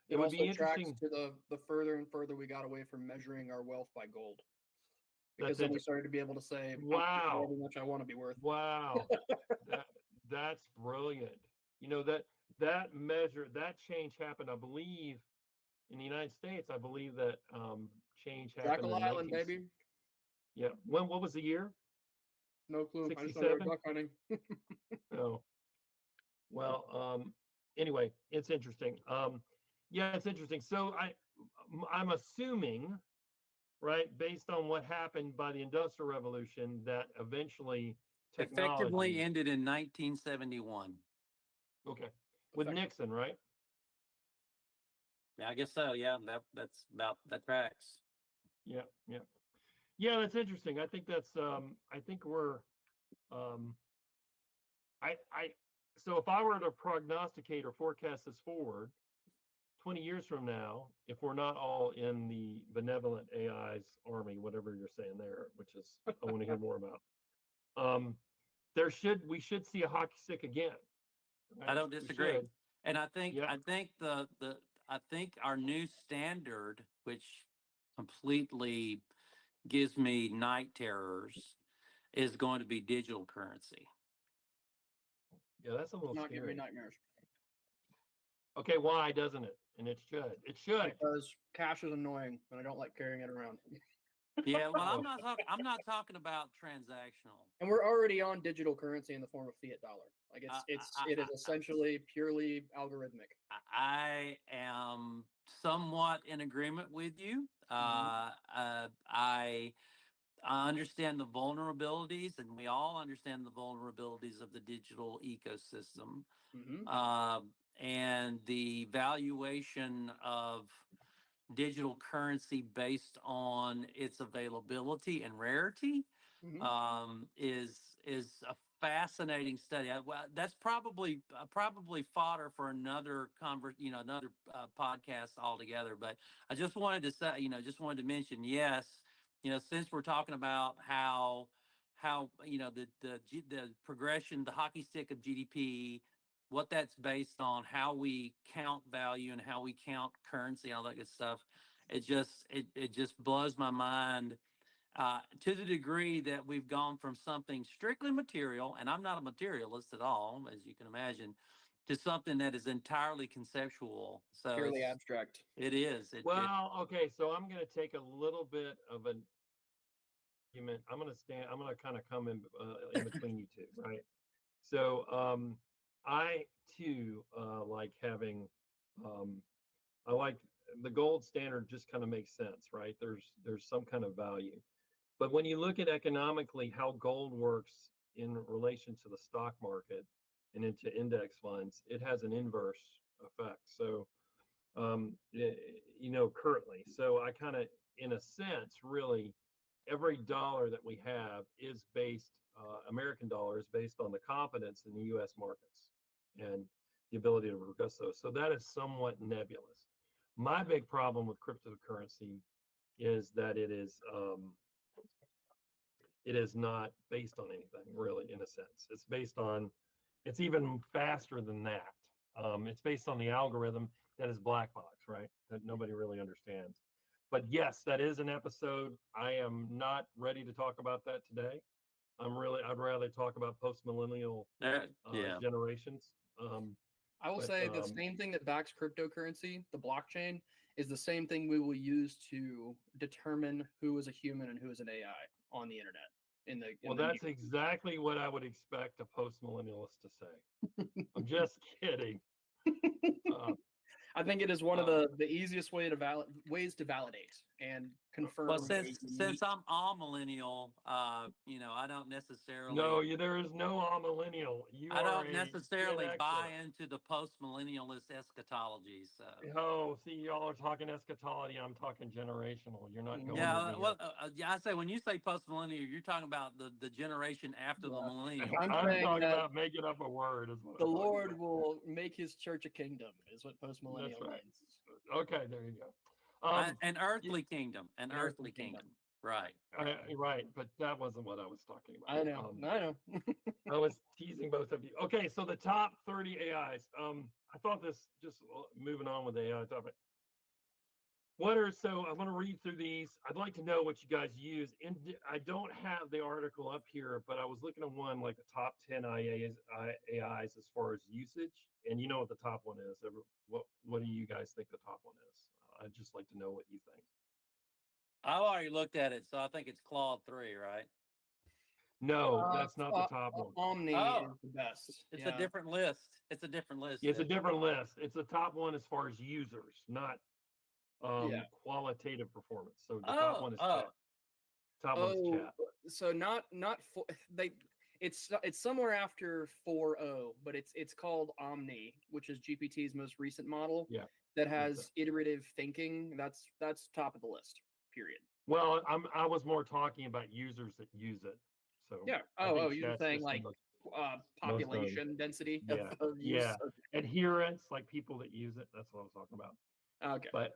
It It would be also tracks interesting. to the further and further we got away from measuring our wealth by gold, because That's then we it. started to be able to say Wow. however much I want to be worth. Wow. That that's brilliant. That measure, that change happened, I believe, in the United States. I believe that change happened Jackal in Island, 19. baby. Yeah. What was the year? No clue. I just know they were 67? duck hunting. Oh, well, anyway, it's interesting. Yeah, it's interesting. So I'm assuming, right, based on what happened by the Industrial Revolution, that eventually effectively technology, ended in 1971. okay, with Effect. Nixon, right? Yeah, I guess so. Yeah, that's about that tracks. Yeah, yeah. Yeah, that's interesting. I think that's I think we're um I so if I were to prognosticate or forecast this forward, 20 years from now, if we're not all in the benevolent AIs army, whatever you're saying there, which is I want to hear more about. We should see a hockey stick again. Right? I don't We disagree. should. And I think Yeah. I think our new standard, which completely gives me night terrors, is going to be digital currency. Yeah, that's a little Not give me scary. nightmares. Okay, why doesn't it? And it should. It should. Because cash is annoying, and I don't like carrying it around. Yeah, well, Oh. I'm not talking about transactional. And we're already on digital currency in the form of fiat dollar. Like it is essentially purely algorithmic. I am somewhat in agreement with you. I understand the vulnerabilities, and we all understand the vulnerabilities of the digital ecosystem, and the valuation of digital currency based on its availability and rarity is a fascinating study. Well, that's probably fodder for another another podcast altogether. But I just wanted to say, just wanted to mention, yes, since we're talking about how the progression, the hockey stick of GDP, what that's based on, how we count value and how we count currency, all that good stuff. It just blows my mind to the degree that we've gone from something strictly material, and I'm not a materialist at all, as you can imagine, to something that is entirely conceptual. So Purely abstract. It is. Okay, so I'm going to take a little bit of an argument. I'm going to kind of come in between you two, right? So I too like having I like the gold standard. Just kind of makes sense, right? There's some kind of value. But when you look at economically how gold works in relation to the stock market and into index funds, it has an inverse effect. So, currently, so I kind of, in a sense, really, every dollar that we have is based, American dollar is based on the confidence in the U.S. markets and the ability to progress those. So that is somewhat nebulous. My big problem with cryptocurrency is that it is not based on anything really, in a sense. It's even faster than that. It's based on the algorithm that is black box, right? That nobody really understands. But yes, that is an episode. I am not ready to talk about that today. I'd rather talk about post-millennial generations. I will say the same thing that backs cryptocurrency, the blockchain, is the same thing we will use to determine who is a human and who is an AI on the internet. That's exactly what I would expect a post-millennialist to say. I'm just kidding. I think it is one of the easiest ways to validate and confirm. Well, since I'm all millennial, I don't necessarily. No, there is no all millennial. I don't necessarily buy into the post-millennialist eschatology. So. Oh, see, y'all are talking eschatology. I'm talking generational. You're not going. Yeah, well, I say when you say post-millennial, you're talking about the generation after the millennial. I'm talking about making up a word. Is what the Lord will make His church a kingdom. Is what post-millennial means. Okay, there you go. An earthly kingdom. An earthly kingdom. Right. Right, but that wasn't what I was talking about. I know. I was teasing both of you. Okay, so the top 30 AIs. I thought this, just moving on with the AI topic. I'm going to read through these. I'd like to know what you guys use. And I don't have the article up here, but I was looking at one like the top 10 AIs as far as usage. And you know what the top one is. What do you guys think the top one is? I'd just like to know what you think. I've already looked at it, so I think it's Claude 3, right? No, that's not the top one. Omni is the best. It's a different list. It's a different list. It's a different list. It's the top one as far as users, not qualitative performance. So the top one is chat. Top one is chat. So it's somewhere after 4.0, but it's called Omni, which is GPT's most recent model. Yeah. That has iterative thinking. That's top of the list. Period. Well, I was more talking about users that use it. So yeah. You're saying like population density. Adherence, like people that use it. That's what I was talking about. Okay. But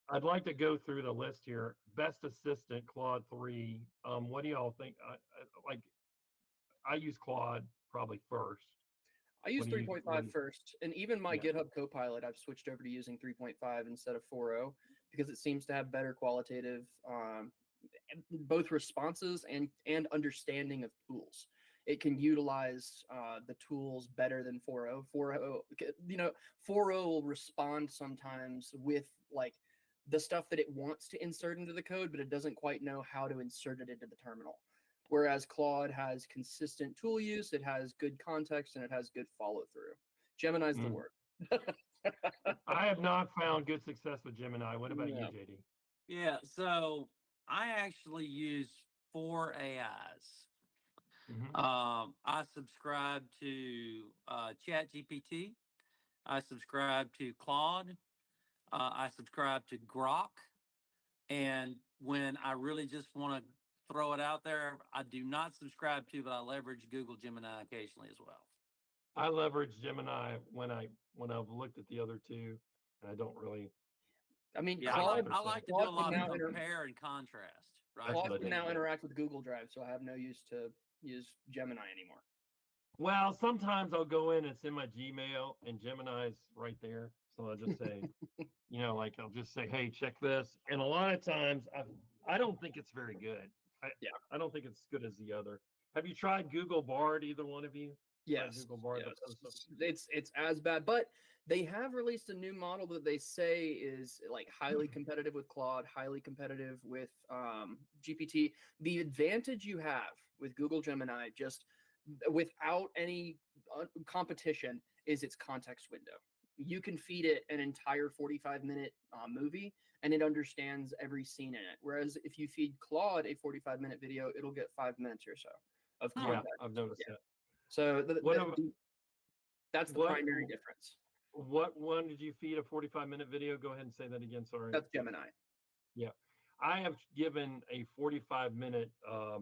I'd like to go through the list here. Best assistant, Claude 3. What do y'all think? Like, I use Claude probably first. I use What do you? 3.5 first, and even my Yeah. GitHub Copilot, I've switched over to using 3.5 instead of 4.0 because it seems to have better qualitative, both responses and understanding of tools. It can utilize the tools better than 4.0. 4.0, 4.0 will respond sometimes with like the stuff that it wants to insert into the code, but it doesn't quite know how to insert it into the terminal. Whereas Claude has consistent tool use, it has good context, and it has good follow through. Gemini's the Mm. word. I have not found good success with Gemini. What about you, No. JD? Yeah, so I actually use 4 AIs. Mhm. I subscribe to ChatGPT. I subscribe to Claude. I subscribe to Grok. And when I really just want to throw it out there, I do not subscribe to, but I leverage Google Gemini occasionally as well. I leverage Gemini when I've looked at the other two, and I don't really. I mean, Yeah, Claude, I like to do a Claude can lot of now compare and contrast, right? That's Claude what I can do. now interact with Google Drive, so I have no use to use Gemini anymore. Well, sometimes I'll go in, it's in my Gmail, and Gemini's right there. So I'll just say, like I'll just say, hey, check this. And a lot of times I don't think it's very good. Yeah. I don't think it's as good as the other. Have you tried Google Bard, either one of you? Tried Yes, Google Bard, the yes. post It's as bad, but they have released a new model that they say is like highly competitive with Claude, highly competitive with GPT. The advantage you have with Google Gemini, just without any competition, is its context window. You can feed it an entire 45-minute movie and it understands every scene in it. Whereas if you feed Claude a 45-minute video, it'll get 5 minutes or so of Yeah, context. I've noticed Yeah. that. So What about, that's the what primary difference. what one did you feed a 45-minute video? Go ahead and say that again. Sorry. That's Gemini. Yeah. I have given a 45-minute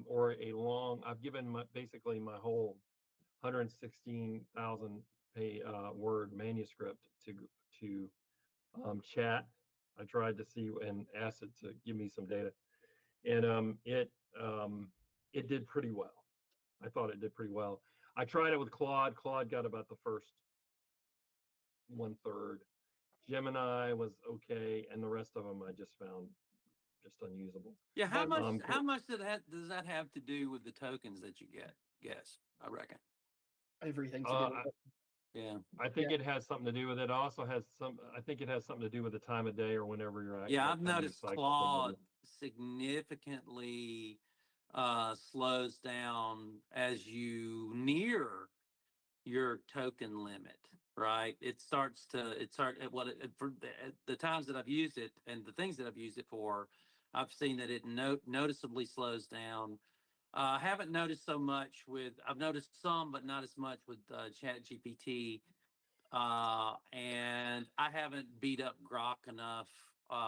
or a long, I've given basically my whole 116,000 word manuscript to chat. I tried to see and asked it to give me some data, and it did pretty well. I thought it did pretty well. I tried it with Claude. Claude got about the first 1/3. Gemini was okay, and the rest of them I just found just unusable. Yeah, how But much Um, how much does that have to do with the tokens that you get? Guess, I reckon. everything to do uh, with it. Yeah. I think it has something to do with it. Also has some. I think it has something to do with the time of day or whenever you're at. Yeah, What I've time you noticed cycle Claude things. significantly slows down as you near your token limit, right? For the times that I've used it and the things that I've used it for, I've seen that it noticeably slows down. I haven't noticed so much I've noticed some, but not as much with Chat GPT. And I haven't beat up Grok enough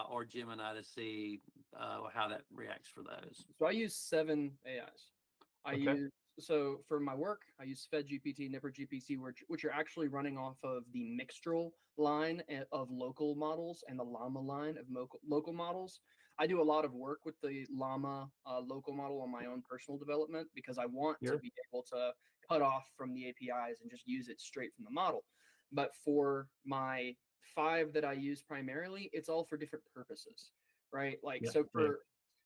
or Gemini to see how that reacts for those. So I use 7 AIs. Okay. So for my work, I use Fed GPT, Nipper GPT, which are actually running off of the Mixtral line of local models and the Llama line of local models. I do a lot of work with the Llama local model on my own personal development because I want to Here. be able to cut off from the APIs and just use it straight from the model. But for my 5 that I use primarily, it's all for different purposes, right? Like, Yeah. so Yeah.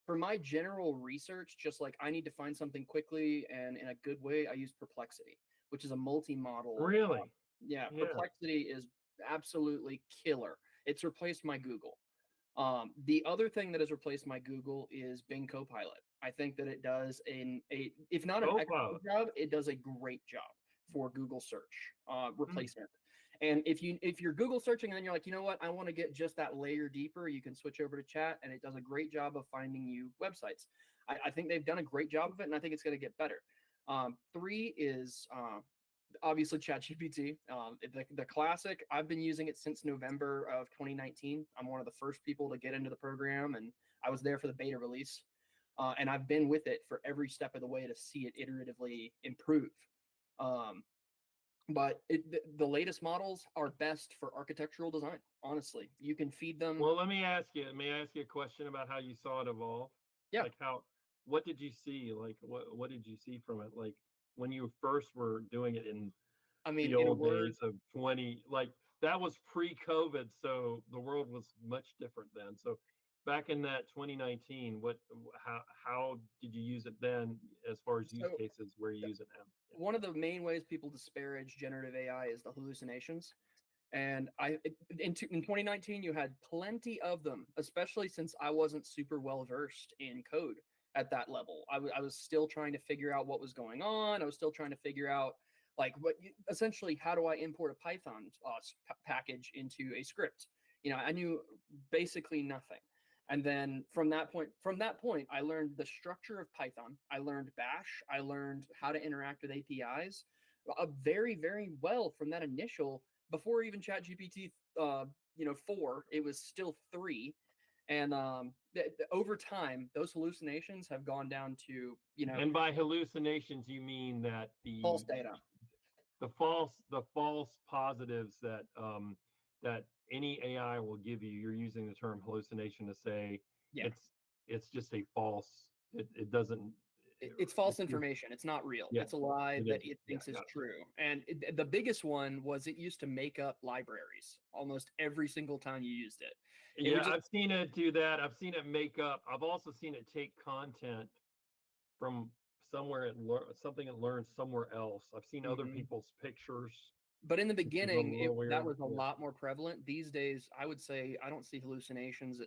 for my general research, just like I need to find something quickly and in a good way, I use Perplexity, which is a multi-model. Really. Yeah, Yeah. Perplexity is absolutely killer. It's replaced my Google. The other thing that has replaced my Google is Bing Copilot. I think that it does if not an excellent Copilot. job, it does a great job for Google search Hmm. replacement. And if you're Google searching and then you're like, you know what, I want to get just that layer deeper, you can switch over to chat and it does a great job of finding you websites. I think they've done a great job of it and I think it's going to get better. 3 is obviously ChatGPT. The classic, I've been using it since November of 2019. I'm one of the first people to get into the program and I was there for the beta release. And I've been with it for every step of the way to see it iteratively improve. But the latest models are best for architectural design. Honestly, you can feed them. Well, let me ask you. May I ask you a question about how you saw it evolve? Yeah, Like how, what did you see? Like what did you see from it? Like when you first were doing it in I mean, the in a old word, days of 20, like that was pre-COVID, so the world was much different then. So back in that 2019, how did you use it then as far as use so cases where you use it now? one of the main ways people disparage generative AI is the hallucinations. And in 2019, you had plenty of them, especially since I wasn't super well versed in code at that level. I was still trying to figure out what was going on. I was still trying to figure out like essentially how do I import a Python package into a script. I knew basically nothing. And then from that point, I learned the structure of Python. I learned Bash. I learned how to interact with APIs very, very well from that initial before even ChatGPT, 4. It was still 3, and over time, those hallucinations have gone down to And by hallucinations, you mean that false data. the false positives that any AI will give you. You're using the term hallucination to say Yeah, it's just a false. It doesn't. it's false information. It's not real. Yeah, It's a lie it that is. it Yeah, thinks is gotcha. true. And the biggest one was it used to make up libraries almost every single time you used it. It Yeah, would just I've seen it do that. I've seen it make up. I've also seen it take content from somewhere something it learned somewhere else. I've seen other mhm. people's pictures, But in the which is a beginning, little that weird. was a Yeah. lot more prevalent. These days, I would say I don't see hallucinations.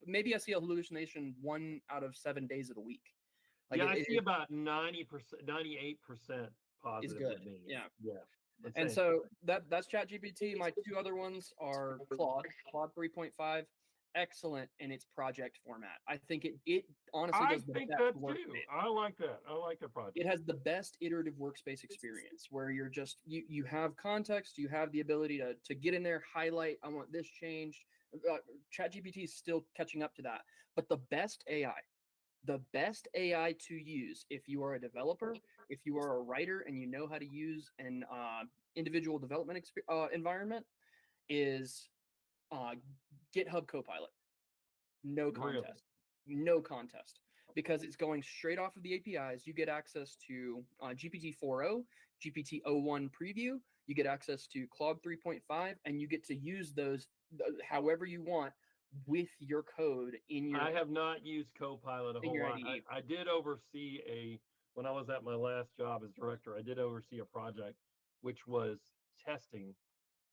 Maybe I see a hallucination 1 out of 7 days of the week. Like Yeah, I it see about 90%, 98% is positive good. with me. Yeah. Yeah, the And same. so that's ChatGPT. My two other ones are Claude 3.5, excellent in its project format. I think it honestly I does the think best that too. workspace. I like that. I like the It project. has the best iterative workspace experience where you're just you have context, you have the ability to get in there, highlight, I want this changed. ChatGPT is still catching up to that. But the best AI to use if you are a developer, if you are a writer and you know how to use an individual development environment, is uh, GitHub Copilot. No Really. contest. No contest. Because it's going straight off of the APIs. You get access to GPT 4.0, GPT 0.1 preview. You get access to Claude 3.5, and you get to use those however you want with your code I have not used Copilot a in whole your lot. IDE. I did oversee when I was at my last job as director, I did oversee a project which was testing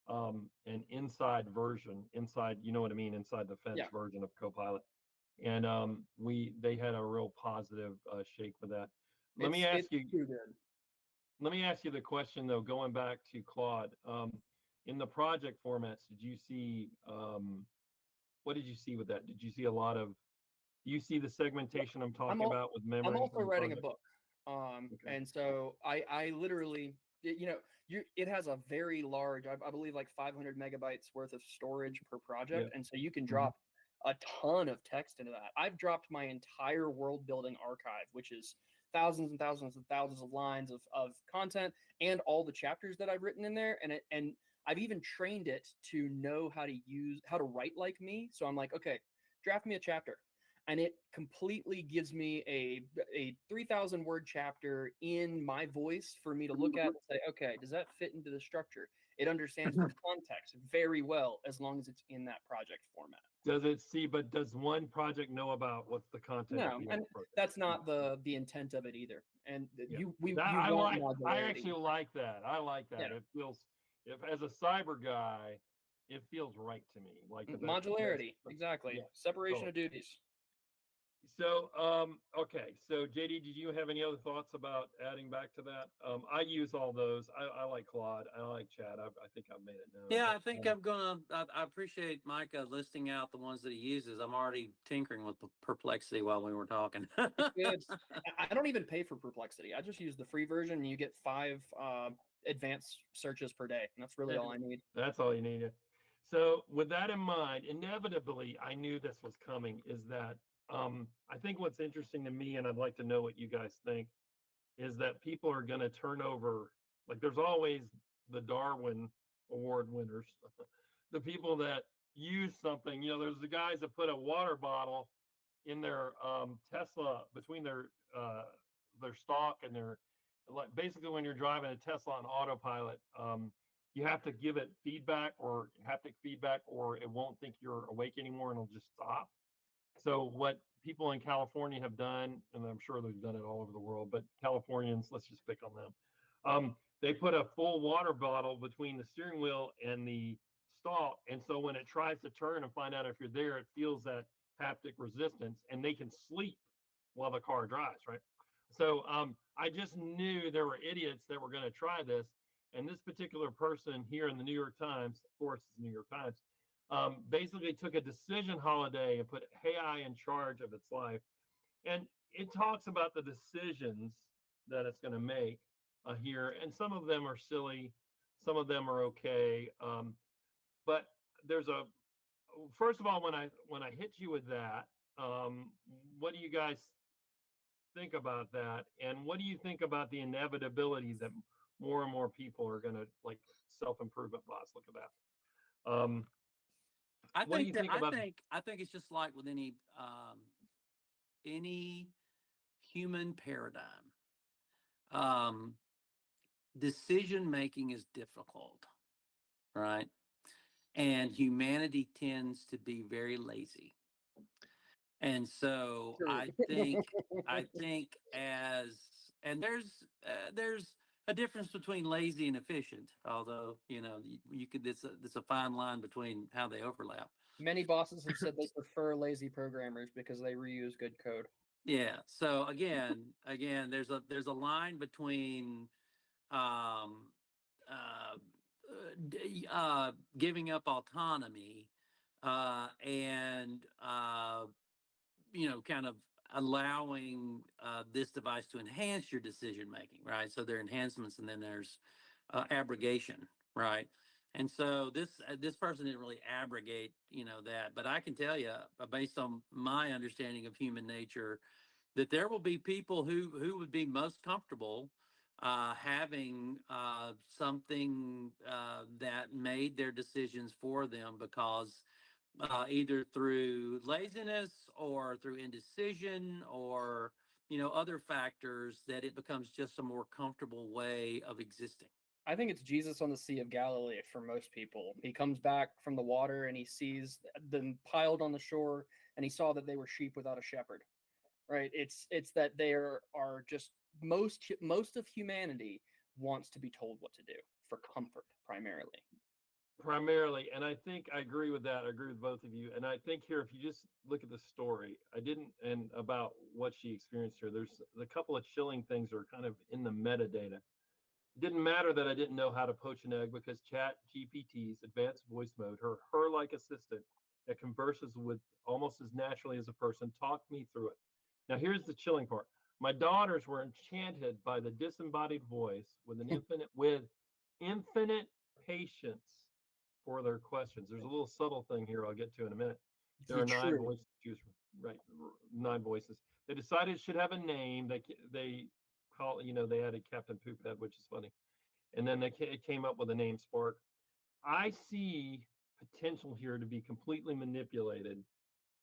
an inside version, inside, you know what I mean, inside the fence Yeah, version of Copilot. And they had a real positive shake with that. Let me it's ask you, too good. let me ask you the question though, going back to Claude. In the project formats, did you see what did you see with that? Did you see a lot of do you see the segmentation I'm I'm talking al- about with I'm memory also in the writing a project? book, Okay. and so I literally it has a very large I believe like 500 megabytes worth of storage per Yeah. project, and so you can Hmm. drop a ton of text into that. I've dropped my entire world building archive, which is thousands and thousands and thousands of lines of content and all the chapters that I've written in there, and I've even trained it to know how to write like me. So I'm like, okay, draft me a chapter, and it completely gives me a 3,000 word chapter in my voice for me to look at and say, okay, does that fit into the structure? It understands the context very well as long as it's in that project format. Does it see, but does one project know about what's the content of No, the other and project? that's Yeah. not the intent of it either. And Yeah. you want I modularity. actually like that. I like Yeah, that. It feels if as a cyber guy, it feels right to me. Like that's modularity, exactly. yeah, Separation totally. of duties. So, okay. So, JD, did you have any other thoughts about adding back to that? I use all those. I like Claude. I like Chat. I think I've made it known. Yeah, But I think I'm gonna. I appreciate Micah listing out the ones that he uses. I'm already tinkering with the Perplexity while we were talking. It's good. I don't even pay for Perplexity. I just use the free version, and you get 5 advanced searches per day, and that's really all I need. that's all you need. So, with that in mind, inevitably, I knew this was coming. Is that I think what's interesting to me, and I'd like to know what you guys think, is that people are going to turn over. Like, there's always the Darwin Award winners, the people that use something. There's the guys that put a water bottle in their Tesla between their stalk and their, like, basically when you're driving a Tesla on autopilot, you have to give it feedback or haptic feedback, or it won't think you're awake anymore and it'll just stop. So what people in California have done, and I'm sure they've done it all over the world, but Californians, let's just pick on them. They put a full water bottle between the steering wheel and the stalk, and so when it tries to turn and find out if you're there, it feels that haptic resistance, and they can sleep while the car drives, right? So I just knew there were idiots that were going to try this, and this particular person here in the New York Times, of course, it's the New York Times, basically took a decision holiday and put AI in charge of its life. And it talks about the decisions that it's going to make here. And some of them are silly, some of them are okay. But there's first of all, when I hit you with that, what do you guys think about that? And what do you think about the inevitability that more and more people are going to, like, self-improvement bots? Look at that. I What do you think that think about? I think it's just like with any human paradigm. Decision making is difficult, right? And humanity tends to be very lazy. And so True. I think and there's a difference between lazy and efficient, although you could there's a fine line between how they overlap. Many bosses have said they prefer lazy programmers because they reuse good code. Yeah. So again, there's a line between um, giving up autonomy and kind of allowing this device to enhance your decision making, right? So there are enhancements, and then there's abrogation, right? And so this person didn't really abrogate, that, but I can tell you, based on my understanding of human nature, that there will be people who would be most comfortable having something that made their decisions for them, because either through laziness or through indecision or other factors, that it becomes just a more comfortable way of existing. I think it's Jesus on the Sea of Galilee for most people. He comes back from the water and he sees them piled on the shore, and he saw that they were sheep without a shepherd. Right? It's that there are just most of humanity wants to be told what to do for comfort primarily. And I think I agree with that. I agree with both of you. And I think here, if you just look at the story, and about what she experienced here, there's a couple of chilling things that are kind of in the metadata. It didn't matter that I didn't know how to poach an egg, because Chat GPT's advanced voice mode, her like assistant that converses with almost as naturally as a person, talked me through it. Now here's the chilling part. My daughters were enchanted by the disembodied voice with infinite patience for their questions. There's a little subtle thing here I'll get to in a minute. There are 9 voices to choose from, right? 9 voices. They decided it should have a name. They call, they added Captain Poophead, which is funny. And then it came up with the name Spark. I see potential here to be completely manipulated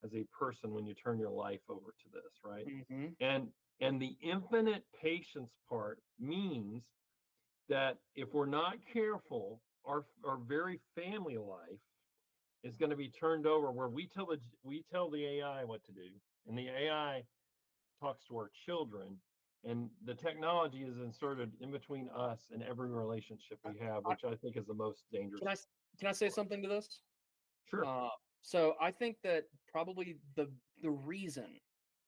as a person when you turn your life over to this, right? Mm-hmm. And the infinite patience part means that if we're not careful, our very family life is going to be turned over, where we tell the AI what to do, and the AI talks to our children, and the technology is inserted in between us and every relationship we have, which I think is the most dangerous. Can I say something to this? Sure. So I think that probably the reason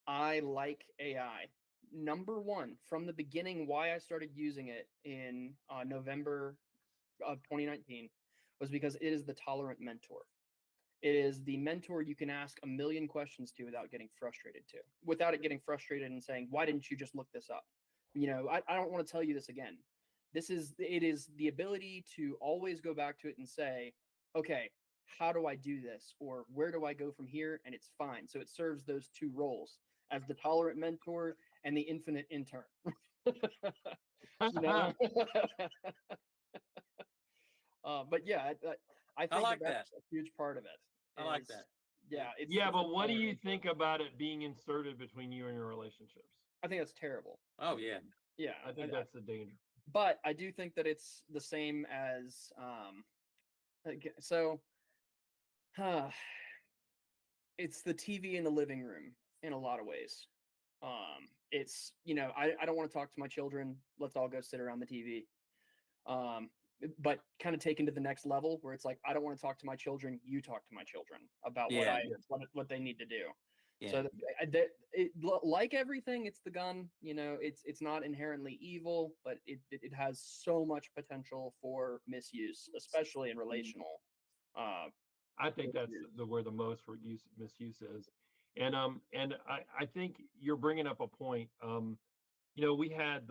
I like AI, number one, from the beginning, why I started using it in November of 2019, was because it is the tolerant mentor. It is the mentor you can ask a million questions to without getting frustrated without it getting frustrated and saying, why didn't you just look this up? I don't want to tell you this again. It is the ability to always go back to it and say, okay, how do I do this? Or where do I go from here? And it's fine. So it serves those 2 roles as the tolerant mentor and the infinite intern. But yeah, I think like that's a huge part of it. I like is- that. Yeah, it's Yeah, it's the but what do you tolerance. think about it being inserted between you and your relationships? I think that's terrible. Oh yeah. Yeah, I think that's the danger. but I do think that it's the same as so it's the TV in the living room in a lot of ways. It's I don't want to talk to my children. Let's all go sit around the TV. But kind of taken to the next level where it's like I don't want to talk to my children. You talk to my children about Yeah. what they need to do. Yeah. So like everything, it's the gun. It's not inherently evil, but it has so much potential for misuse, especially in relational. I think that's where the most misuse is, and I think you're bringing up a point. We had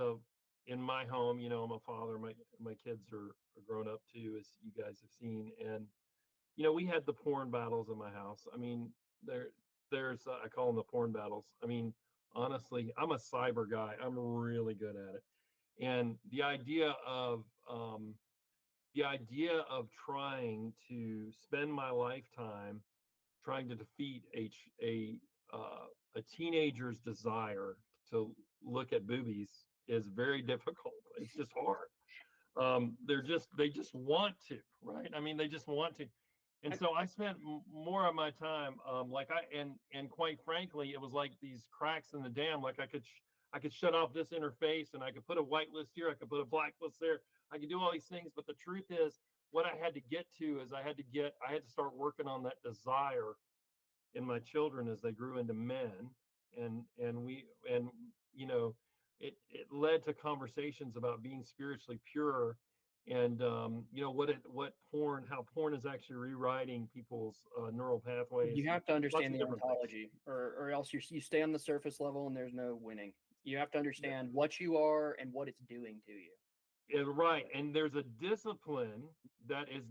in my home. I'm a father. My kids are grown up too, as you guys have seen, and we had the porn battles in my house. I mean, there's I call them the porn battles. I mean, honestly, I'm a cyber guy. I'm really good at it, and the idea of trying to spend my lifetime trying to defeat a teenager's desire to look at boobies is very difficult. It's just hard. They just want to, right? I mean, they just want to. And so I spent more of my time, and quite frankly, it was like these cracks in the dam. Like I could shut off this interface, and I could put a whitelist here, I could put a blacklist there, I could do all these things. But the truth is, what I had to get to is I had to start working on that desire in my children as they grew into men, and it led to conversations about being spiritually pure, and how porn is actually rewriting people's neural pathways. You have to Lots understand of the different things. ontology, or else you stay on the surface level and there's no winning. You have to understand what you are and what it's doing to you. Yeah, right. And there's a discipline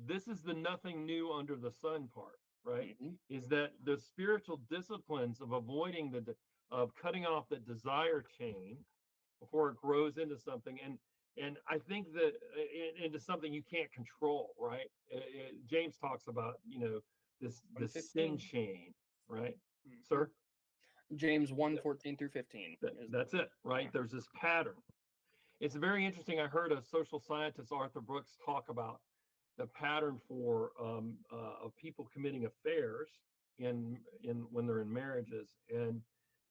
this is the nothing new under the sun part, right? Mhm. Is that the spiritual disciplines of avoiding of cutting off the desire chain before it grows into something, and I think that into something you can't control, right? James talks about this sin 1:15. chain, right, Mhm. sir? James 1:14 through 15. That's it, right? There's this pattern. It's very interesting. I heard a social scientist, Arthur Brooks, talk about the pattern of people committing affairs in when they're in marriages, and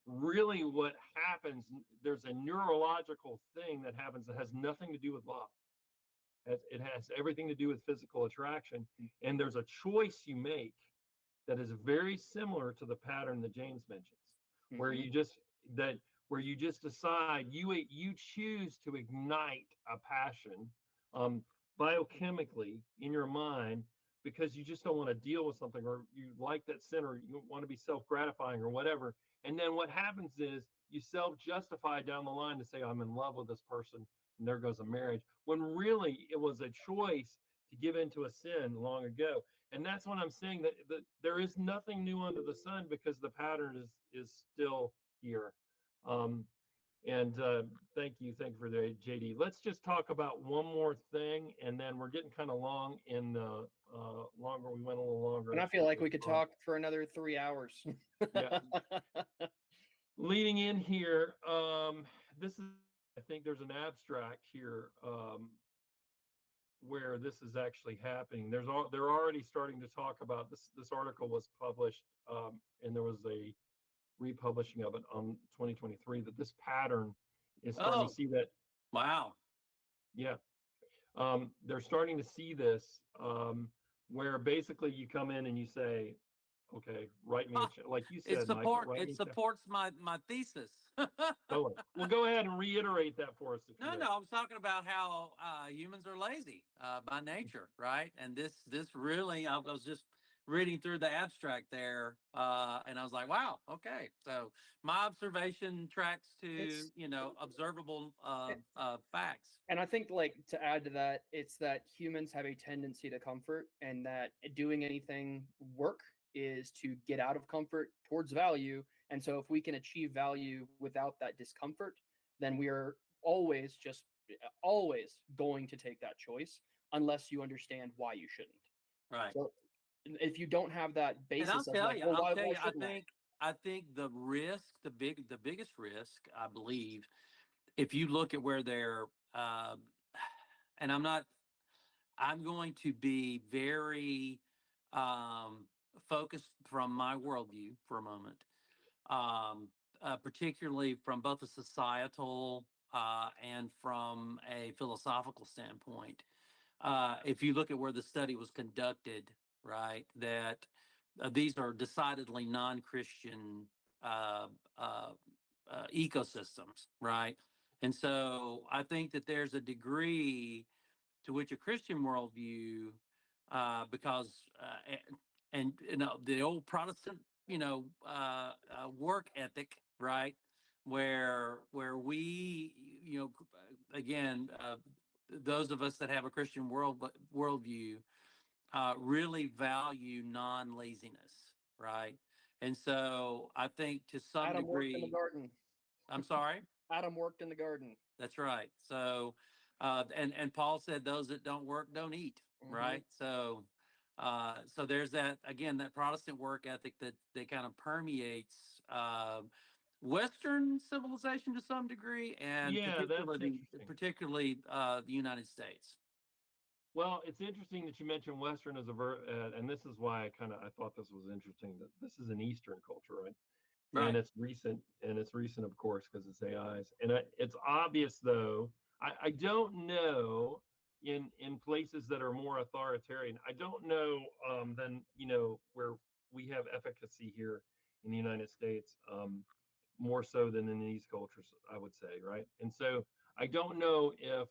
really what happens. There's a neurological thing that happens that has nothing to do with love. It has everything to do with physical attraction, and there's a choice you make that is very similar to the pattern that James mentions, where Mhm. you just decide you choose to ignite a passion um, biochemically in your mind because you just don't want to deal with something, or you like that sin, or you want to be self-gratifying or whatever. And then what happens is you self-justify down the line to say, I'm in love with this person, and there goes a marriage, when really it was a choice to give into a sin long ago. And that's when I'm saying that there is nothing new under the sun, because the pattern is still here. Um, and thank you for the JD. Let's just talk about one more thing, and then we're getting kind of long in the longer. We went a little longer. And I feel like we could talk for another 3 hours. Yeah. Leading in here, this is, I think there's an abstract here where this is actually happening. They're already starting to talk about this. This article was published, and there was a republishing of it on 2023, that this pattern is starting to see that. Wow. Yeah. They're starting to see this, where basically you come in and you say, okay, write me like you said, Michael, It supports my thesis. Totally. Well, go ahead and reiterate that for us. No, I was talking about how humans are lazy by nature, right? And this really, I was just reading through the abstract there, and I was like, wow, okay. So my observation tracks to observable facts. And I think, like, to add to that, it's that humans have a tendency to comfort, and that doing anything work is to get out of comfort towards value. And so if we can achieve value without that discomfort, then we are always going to take that choice. unless you understand why you shouldn't. Right. So if you don't have that And I'll basis of tell like, you, well, I'll why, tell why you, shouldn't I think the risk, the biggest risk, I believe, if you look at where they're, and I'm going to be very focused from my worldview for a moment, particularly from both a societal and from a philosophical standpoint. If you look at where the study was conducted, right, that these are decidedly non-Christian uh, uh, ecosystems, right? And so I think that there's a degree to which a Christian worldview, because and you know the old Protestant, work ethic, right, where we, again, those of us that have a Christian worldview really value non-laziness, right? And so I think to some Adam worked in the degree, garden. I'm sorry. Adam worked in the garden. That's right. So, and Paul said, "Those that don't work don't eat." Right. So, so there's that again, that Protestant work ethic that kind of permeates Western civilization to some degree, and Yeah, that's interesting. particularly the United States. Well, it's interesting that you mentioned Western as a and this is why I thought this was interesting that this is an Eastern culture, right? And Right. it's recent, of course, because it's AIs. And it's obvious, though. I don't know in places that are more authoritarian. I don't know than where we have efficacy here in the United States, more so than in these cultures, I would say, right? And so I don't know if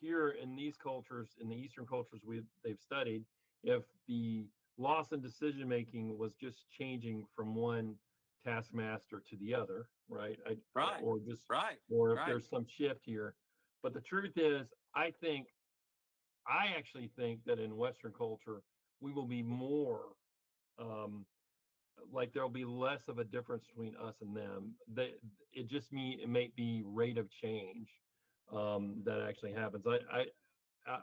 here in these cultures, in the Eastern cultures they've studied, if the loss in decision making was just changing from one taskmaster to the other, right? Right. Or just, Right. or if Right. there's some shift here. But the truth is, I actually think that in Western culture, we will be more um, like there'll be less of a difference between us and them. It may be rate of change that actually happens.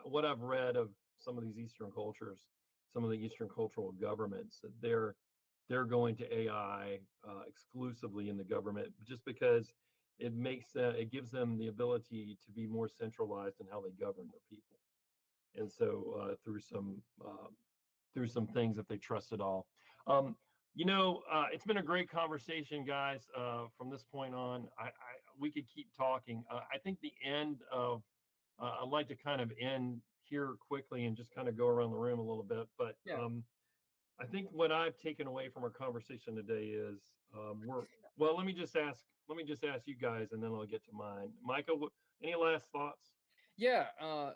What I've read of some of these Eastern cultures, some of the Eastern cultural governments, that they're going to AI exclusively in the government, just because it gives them the ability to be more centralized in how they govern their people, and so through some things that they trust it all. Um, it's been a great conversation, guys. From this point on, we could keep talking. I think the end of I'd like to kind of end here quickly and just kind of go around the room a little bit. But Yeah. I think what I've taken away from our conversation today is well. Let me just ask you guys, and then I'll get to mine. Michael, any last thoughts? Yeah.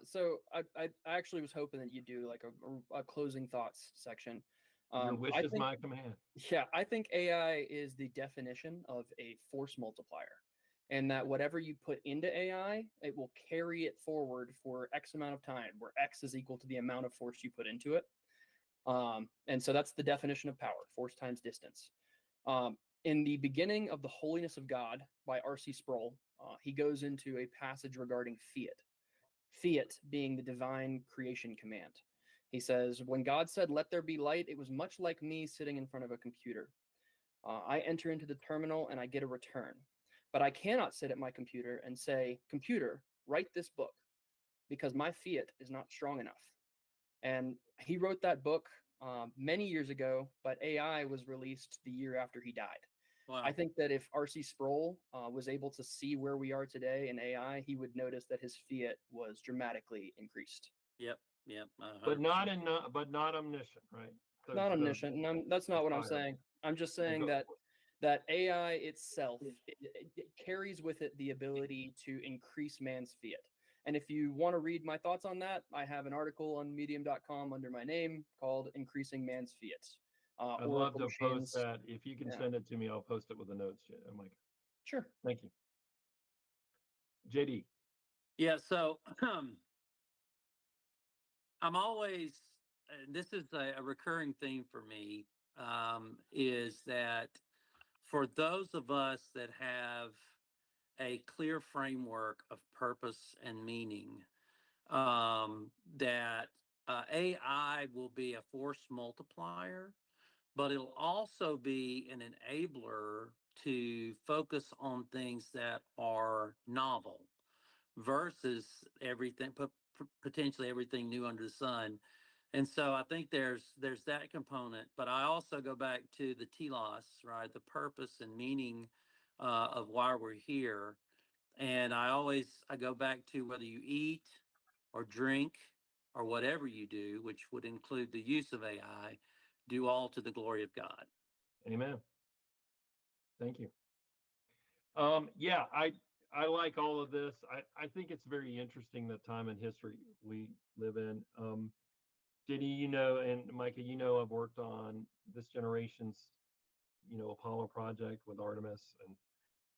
So I actually was hoping that you'd do like a closing thoughts section. Your wish I is think, my command. yeah, I think AI is the definition of a force multiplier, and that whatever you put into AI, it will carry it forward for X amount of time, where X is equal to the amount of force you put into it. And so that's the definition of power: force times distance. In the beginning of The Holiness of God by R.C. Sproul, he goes into a passage regarding fiat. Fiat being the divine creation command. He says, when God said, "Let there be light," it was much like me sitting in front of a computer. I enter into the terminal and I get a return. But I cannot sit at my computer and say, "Computer, write this book," because my fiat is not strong enough. And he wrote that book many years ago, but AI was released the year after he died. Wow. I think that if R.C. Sproul was able to see where we are today in AI, he would notice that his fiat was dramatically increased. Yep. Yep. But 100%. but not omniscient, right? Not omniscient. No, that's not what I'm higher. saying. I'm just We'll saying go- that AI itself, it carries with it the ability to increase man's fiat. And if you want to read my thoughts on that, I have an article on medium.com under my name called Increasing Man's Fiat. I'd love Oracle to machines. post that. If you can Yeah. send it to me, I'll post it with the notes, Mike. Sure. Thank you. JD. Yeah. So I'm always, this is a recurring theme for me, is that for those of us that have a clear framework of purpose and meaning, that AI will be a force multiplier, but it'll also be an enabler to focus on things that are novel versus everything, potentially everything new under the sun. And so I think there's that component, but I also go back to the telos, right? The purpose and meaning of why we're here. And I go back to whether you eat or drink or whatever you do, which would include the use of AI, do all to the glory of God. Amen. Thank you. Yeah, I like all of this. I think it's very interesting the time in history we live in. Diddy, and Micah, I've worked on this generation's, Apollo project with Artemis, and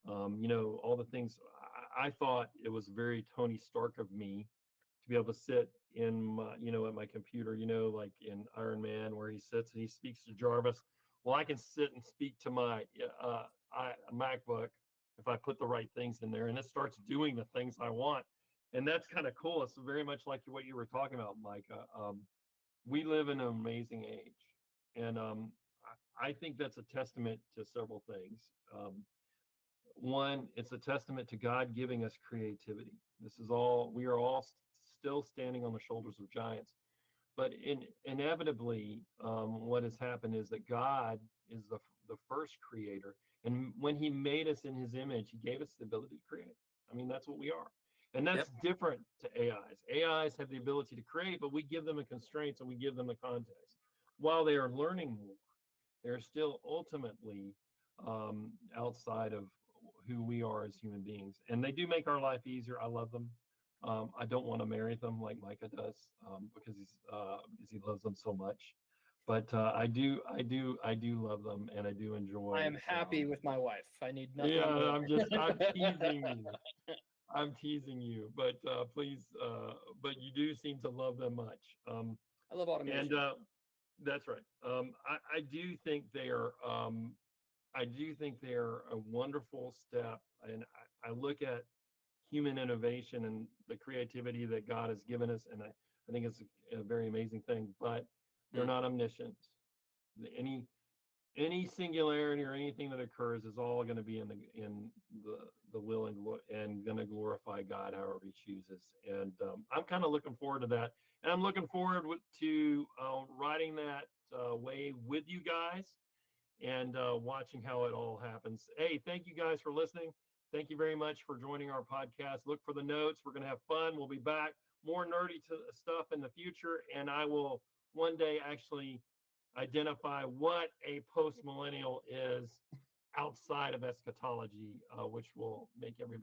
all the things. I thought it was very Tony Stark of me to be able to sit in my, at my computer, like in Iron Man, where he sits and he speaks to Jarvis. Well, I can sit and speak to my MacBook if I put the right things in there, and it starts doing the things I want. And that's kind of cool. It's very much like what you were talking about, Micah. We live in an amazing age, and I think that's a testament to several things. One, it's a testament to God giving us creativity. We are all still standing on the shoulders of giants. But inevitably, what has happened is that God is the first creator. And when he made us in his image, he gave us the ability to create. I mean, that's what we are. And that's different to AIs. AIs have the ability to create, but we give them a constraints and we give them a context. While they are learning more, they're still ultimately outside of who we are as human beings. And they do make our life easier. I love them. I don't want to marry them like Micah does because he loves them so much. But I do love them, and I do enjoy. I am happy with my wife. I need nothing Yeah, more. I'm teasing you. I'm teasing you, but please, but you do seem to love them much. I love automation. And that's right. I do think they are. I do think they are a wonderful step, and I look at human innovation and the creativity that God has given us, and I think it's a very amazing thing. But they're not omniscient. Any singularity or anything that occurs is all going to be in the will and going to glorify God however he chooses. And I'm kind of looking forward to that, and I'm looking forward to riding that wave with you guys and watching how it all happens. Hey, thank you guys for listening. Thank you very much for joining our podcast. Look for the notes. We're going to have fun. We'll be back more nerdy stuff in the future, and I will one day actually identify what a post-millennial is outside of eschatology, which will make everybody